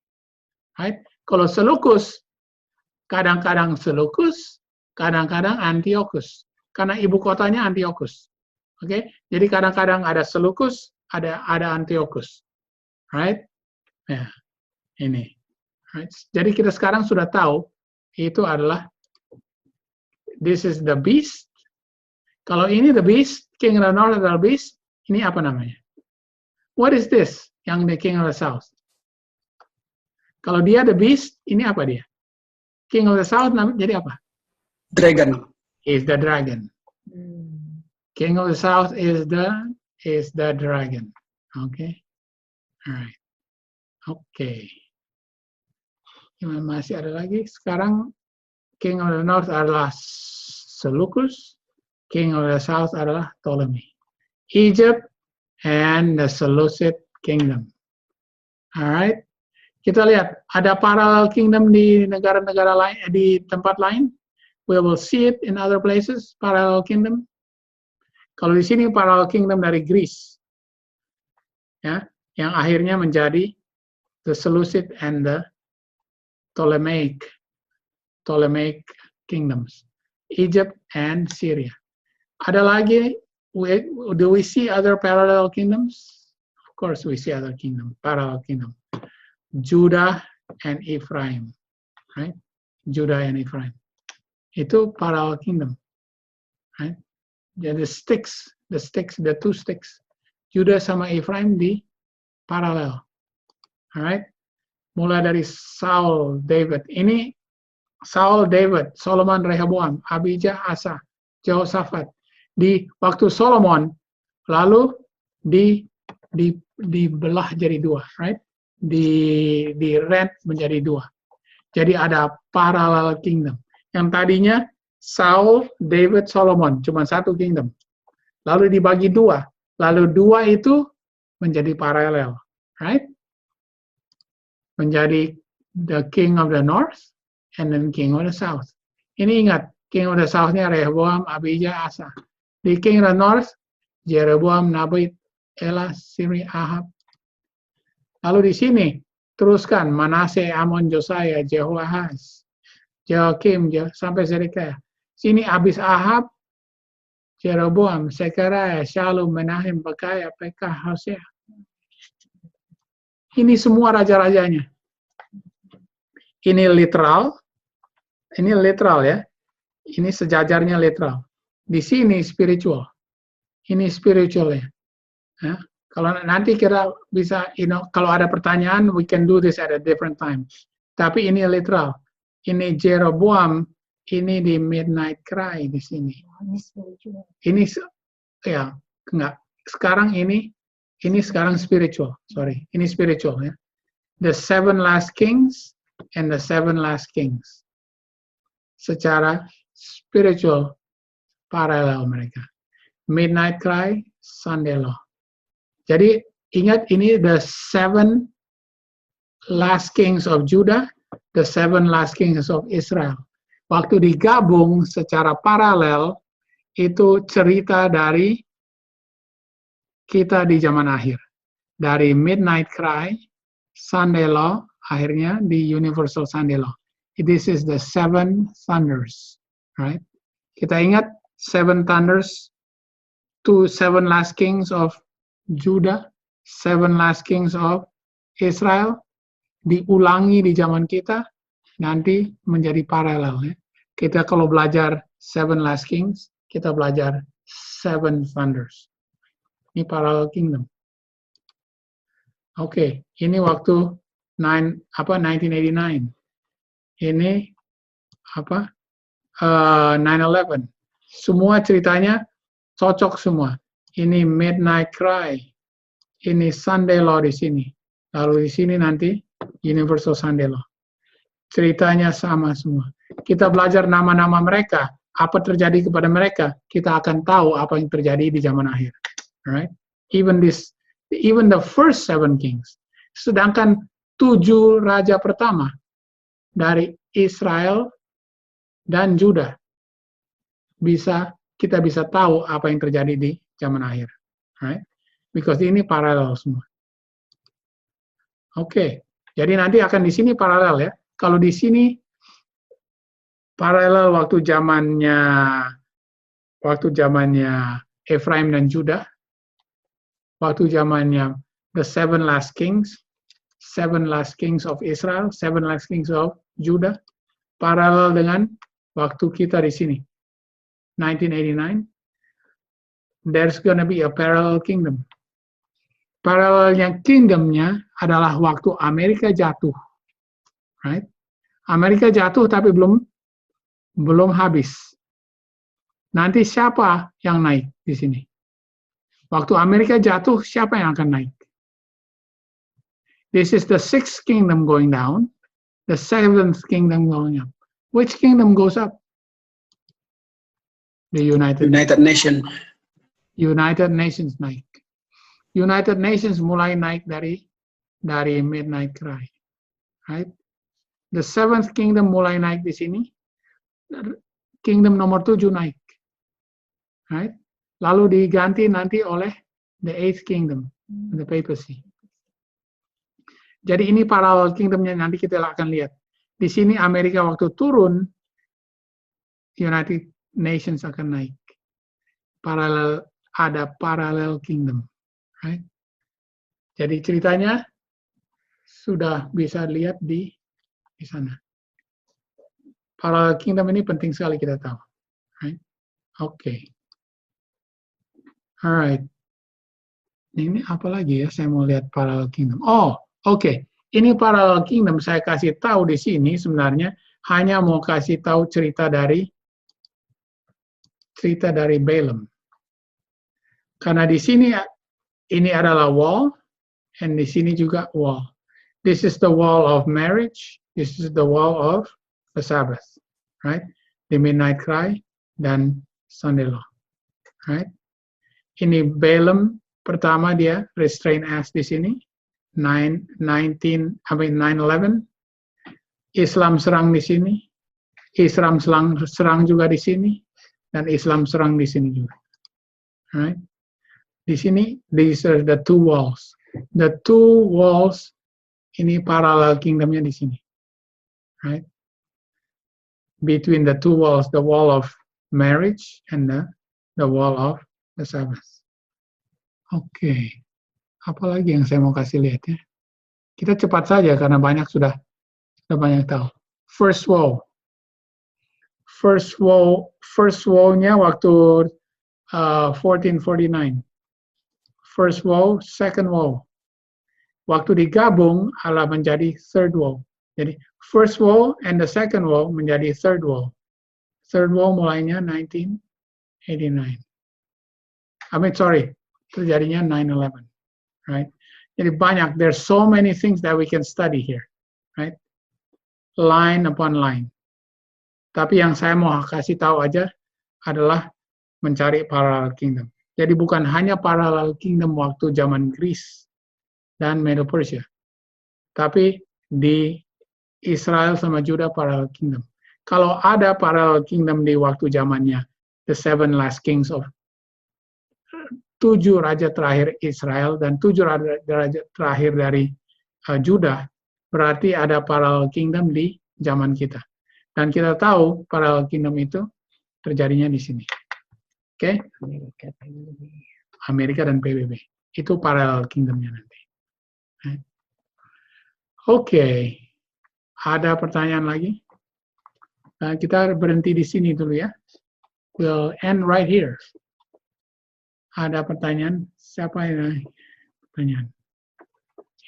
Right? Kalau Seleucus, kadang-kadang Seleucus, kadang-kadang Antiochus. Karena ibu kotanya Antiochus. Oke, jadi kadang-kadang ada Seleucus, ada Antiochus. Right? Ya, ini. Right? Jadi kita sekarang sudah tahu itu adalah this is the beast. Kalau ini the beast, king of the north adalah beast, ini apa namanya? What is this? Yang the king of the south. Kalau dia the beast, ini apa dia? King of the south jadi apa? Dragon. Is the dragon. King of the south is the dragon. Okay. Alright. Okay. Masih ada lagi. Sekarang king of the north adalah Seleucus. King of the south adalah Ptolemy. Egypt and the Seleucid kingdom. Alright. Kita lihat, ada parallel kingdom di negara-negara lain, di tempat lain. We will see it in other places, parallel kingdom. Kalau di sini parallel kingdom dari Greece. Ya, yang akhirnya menjadi the Seleucid and the Ptolemaic kingdoms. Egypt and Syria. Ada lagi, do we see other parallel kingdoms? Of course we see other parallel kingdom. Judah and Ephraim, right? Judah and Ephraim. Itu parallel kingdom, right? Jadi the two sticks. Judah sama Ephraim di parallel, alright? Mulai dari Saul, David. Ini Saul, David, Solomon, Rehoboam, Abijah, Asa, Jehoshaphat. Di waktu Solomon, lalu dibelah jadi 2, right? Di rent menjadi 2. Jadi ada parallel kingdom. Yang tadinya Saul, David, Solomon, cuma satu kingdom. Lalu dibagi 2. Lalu 2 itu menjadi paralel, right? Menjadi the king of the north and then king of the south. Ini ingat, king of the south-nya Rehoboam, Abijah, Asa. Di king of the north, Jeroboam, Nabat, Elah, Siri, Ahab. Lalu di sini, Teruskan, Manase, Amon, Josiah, Jehoahaz, Jehoiakim, sampai Zedekiah. Sini habis Ahab, Jeroboam, Sekariah, Shalom, Menahem, Bekaya, Pekah, Hosea. Ini semua raja-rajanya. Ini literal ya. Ini sejajarnya literal. Di sini spiritual. Ini spiritual ya. Kalau nanti kita bisa, kalau ada pertanyaan, we can do this at a different time. Tapi ini literal. Ini Jeroboam, ini di Midnight Cry di sini. Ini ya, enggak. Sekarang ini sekarang spiritual. Sorry, ini spiritual ya. The Seven Last Kings and the Seven Last Kings. Secara spiritual paralel mereka. Midnight Cry, Sunday Law. Jadi ingat ini the seven last kings of Judah, the seven last kings of Israel. Waktu digabung secara paralel itu cerita dari kita di zaman akhir. Dari Midnight Cry, Sunday Law, akhirnya di Universal Sunday Law. This is the seven thunders, right? Kita ingat seven thunders, seven last kings of Judah, seven last kings of Israel, diulangi di zaman kita, nanti menjadi paralel. Ya. Kita kalau belajar seven last kings, kita belajar seven thunders. Ini parallel kingdom. Oke, ini waktu 1989. Ini 9/11. Semua ceritanya cocok semua. Ini Midnight Cry, ini Sunday Law di sini. Lalu di sini nanti Universal Sunday Law. Ceritanya sama semua. Kita belajar nama-nama mereka, apa terjadi kepada mereka, kita akan tahu apa yang terjadi di zaman akhir. Alright? Even the first seven kings. Sedangkan 7 raja pertama dari Israel dan Judah kita bisa tahu apa yang terjadi di zaman akhir, right? Because ini paralel semua. Oke, jadi nanti akan di sini paralel ya. Kalau di sini paralel waktu zamannya Efraim dan Judah, waktu zamannya the seven last kings of Israel, seven last kings of Judah, paralel dengan waktu kita di sini, 1989. There's gonna be a parallel kingdom. Paralelnya kingdomnya adalah waktu Amerika jatuh, right? Amerika jatuh tapi belum habis. Nanti siapa yang naik di sini? Waktu Amerika jatuh, siapa yang akan naik? This is the sixth kingdom going down, the seventh kingdom going up. Which kingdom goes up? The United Nations. United Nations naik. United Nations mulai naik dari Midnight Cry, right? The seventh kingdom mulai naik di sini. Kingdom nomor 7 naik, right? Lalu diganti nanti oleh the eighth kingdom, the papacy. Jadi ini parallel kingdomnya nanti kita akan lihat. Di sini Amerika waktu turun, United Nations akan naik. Ada parallel kingdom, right? Jadi ceritanya sudah bisa lihat di sana. Parallel kingdom ini penting sekali kita tahu, right? Oke. Alright. Ini apa lagi ya? Saya mau lihat parallel kingdom. Oh, oke. Ini parallel kingdom saya kasih tahu di sini sebenarnya hanya mau kasih tahu cerita dari Balaam. Karena di sini ini adalah wall, and di sini juga wall. This is the wall of marriage. This is the wall of the Sabbath, right? The Midnight Cry dan Sunday Law, right? Ini Balaam pertama dia restrain us di sini. 9/11. Islam serang di sini. Islam serang juga di sini, dan Islam serang di sini juga, right? Di sini, these are the two walls. The two walls Ini parallel kingdomnya di sini, right? Between the two walls, the wall of marriage and the wall of the Sabbath. Oke, apalagi yang saya mau kasih lihat ya? Kita cepat saja karena sudah banyak tahu. First wall-nya waktu 1449. First wall, second wall. Waktu digabung adalah menjadi third wall. Jadi first wall and the second wall menjadi third wall. Third wall mulainya 1989. Terjadinya 9/11, right? Jadi banyak. There's so many things that we can study here, right? Line upon line. Tapi yang saya mau kasih tahu aja adalah mencari parallel kingdom. Jadi bukan hanya parallel kingdom waktu zaman Greece dan Medo Persia, tapi di Israel sama Juda parallel kingdom. Kalau ada parallel kingdom di waktu zamannya the seven last kings of 7 raja terakhir Israel dan 7 raja terakhir dari Juda, berarti ada parallel kingdom di zaman kita. Dan kita tahu parallel kingdom itu terjadinya di sini. Oke? Amerika dan PBB. Itu parallel kingdomnya nanti. Oke. Ada pertanyaan lagi? Kita berhenti di sini dulu ya. We'll end right here. Ada pertanyaan? Siapa yang pertanyaan?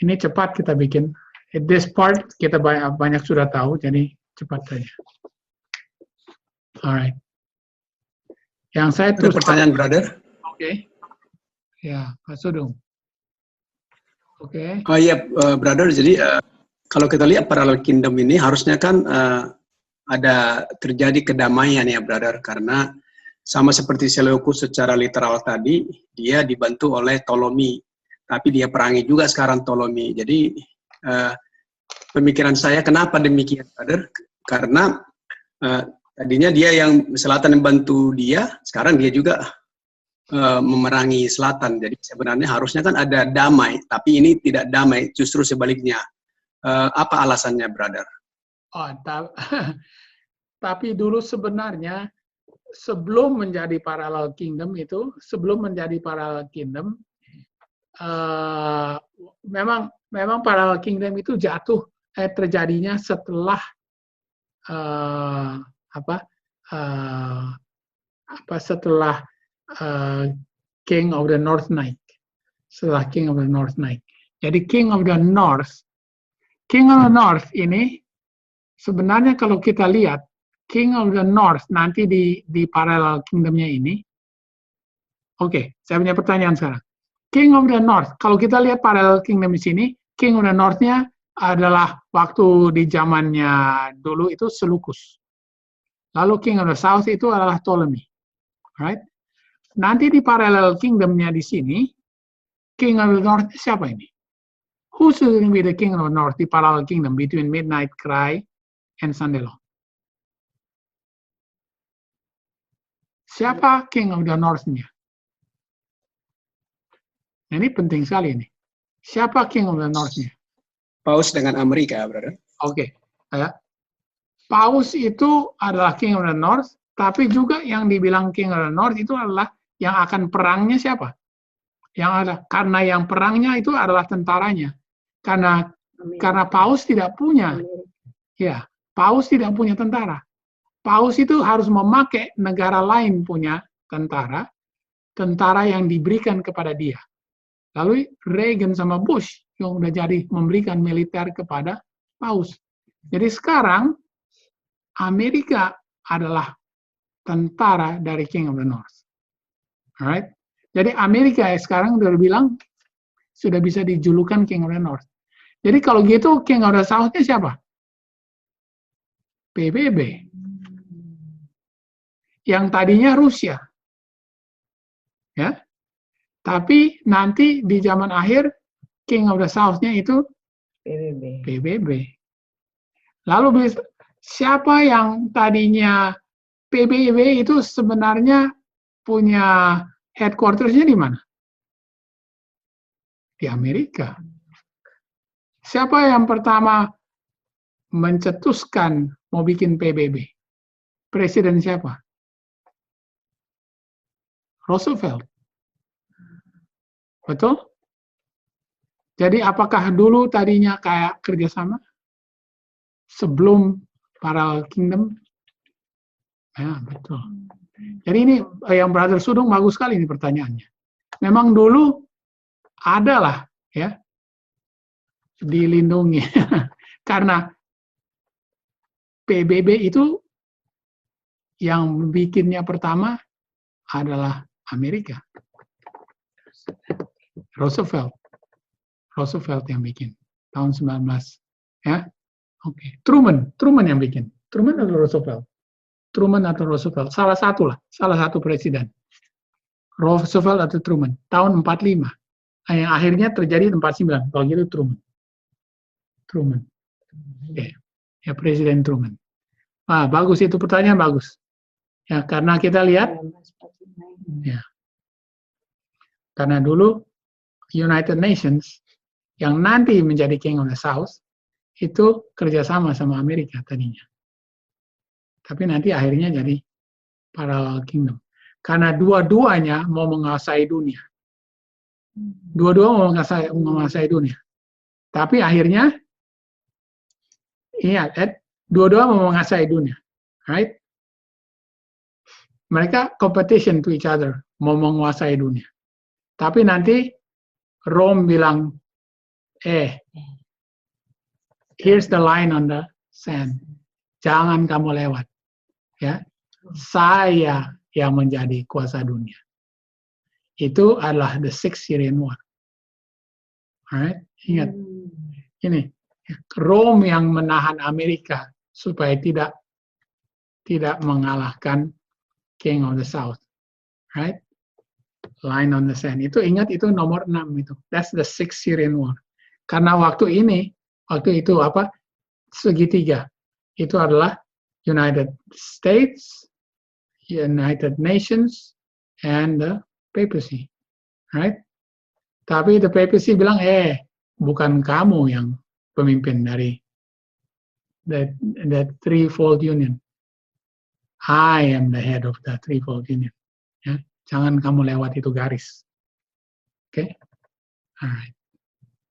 Ini cepat kita bikin. At this part kita banyak sudah tahu, jadi cepat saja. Alright. Yang saya Ada pertanyaan, brother. Oke. Ya, Pak Sudung. Oke. Oh iya, brother. Jadi kalau kita lihat parallel kingdom ini harusnya kan ada terjadi kedamaian ya, brother. Karena sama seperti Seleukus secara literal tadi, dia dibantu oleh Ptolemy. Tapi dia perangi juga sekarang Ptolemy. Jadi pemikiran saya kenapa demikian, brother? Karena tadinya dia yang selatan membantu dia, sekarang dia juga memerangi selatan. Jadi sebenarnya harusnya kan ada damai, tapi ini tidak damai, justru sebaliknya. Apa alasannya, brother? Oh, tapi dulu sebenarnya sebelum menjadi parallel kingdom memang parallel kingdom itu terjadinya setelah setelah King of the North naik. Setelah King of the North naik. Jadi King of the North ini sebenarnya kalau kita lihat King of the North nanti di parallel kingdomnya ini. Oke, saya punya pertanyaan sekarang. King of the North, kalau kita lihat parallel kingdom di sini, King of the North-nya adalah waktu di zamannya dulu itu Seleukus. Lalu King of the South itu adalah Ptolemy. Right? Nanti di parallel kingdomnya di sini, King of the North siapa ini? Who's going to be the King of the North di parallel kingdom between Midnight Cry and Sandelo? Siapa King of the North-nya? Ini penting sekali ini. Siapa King of the North-nya? Paus dengan Amerika, brother. Oke. Paus itu adalah King of the North, tapi juga yang dibilang King of the North itu adalah yang akan perangnya siapa? Karena yang perangnya itu adalah tentaranya. Karena Paus tidak punya. Ya, Paus tidak punya tentara. Paus itu harus memakai negara lain punya tentara yang diberikan kepada dia. Lalu Reagan sama Bush yang udah jadi memberikan militer kepada Paus. Jadi sekarang Amerika adalah tentara dari King of the North. Alright? Jadi Amerika sekarang sudah bisa dijulukan King of the North. Jadi kalau gitu King of the South-nya siapa? PBB. Yang tadinya Rusia. Ya. Tapi nanti di zaman akhir King of the South-nya itu PBB. Lalu siapa yang tadinya PBB itu sebenarnya punya headquarters-nya di mana? Di Amerika. Siapa yang pertama mencetuskan mau bikin PBB? Presiden siapa? Roosevelt. Betul? Jadi apakah dulu tadinya kayak kerjasama? Sebelum Parallel Kingdom? Ya, betul. Jadi ini yang Brother Sudung bagus sekali ini pertanyaannya. Memang dulu adalah ya dilindungi karena PBB itu yang bikinnya pertama adalah Amerika. Roosevelt yang bikin tahun 19 ya. Oke. Truman yang bikin. Truman atau Roosevelt? Truman atau Roosevelt? Salah satu presiden. Roosevelt atau Truman tahun 45. Yang akhirnya terjadi 49. Kalau gitu Truman. Oke. Ya, Presiden Truman. Bagus itu pertanyaan bagus. Ya, karena kita lihat ya. Karena dulu United Nations yang nanti menjadi King of the South itu kerjasama sama Amerika tadinya. Tapi nanti akhirnya jadi Parallel Kingdom. Karena dua-duanya mau menguasai dunia. Dua-dua mau menguasai dunia. Tapi akhirnya, dua-dua mau menguasai dunia. Right? Mereka competition to each other, mau menguasai dunia. Tapi nanti Rome bilang, here's the line on the sand. Jangan kamu lewat. Ya, saya yang menjadi kuasa dunia. Itu adalah the Sixth Syrian War. Alright, ingat. Ini Rome yang menahan Amerika supaya tidak mengalahkan King of the South. Right? Line on the sand. Itu ingat itu nomor 6 itu. That's the Sixth Syrian War. Karena waktu itu segitiga. Itu adalah United States, United Nations, and the papacy. Right? Tapi the papacy bilang, bukan kamu yang pemimpin dari the threefold union. I am the head of the threefold union. Ya, jangan kamu lewat itu garis. Oke? Alright.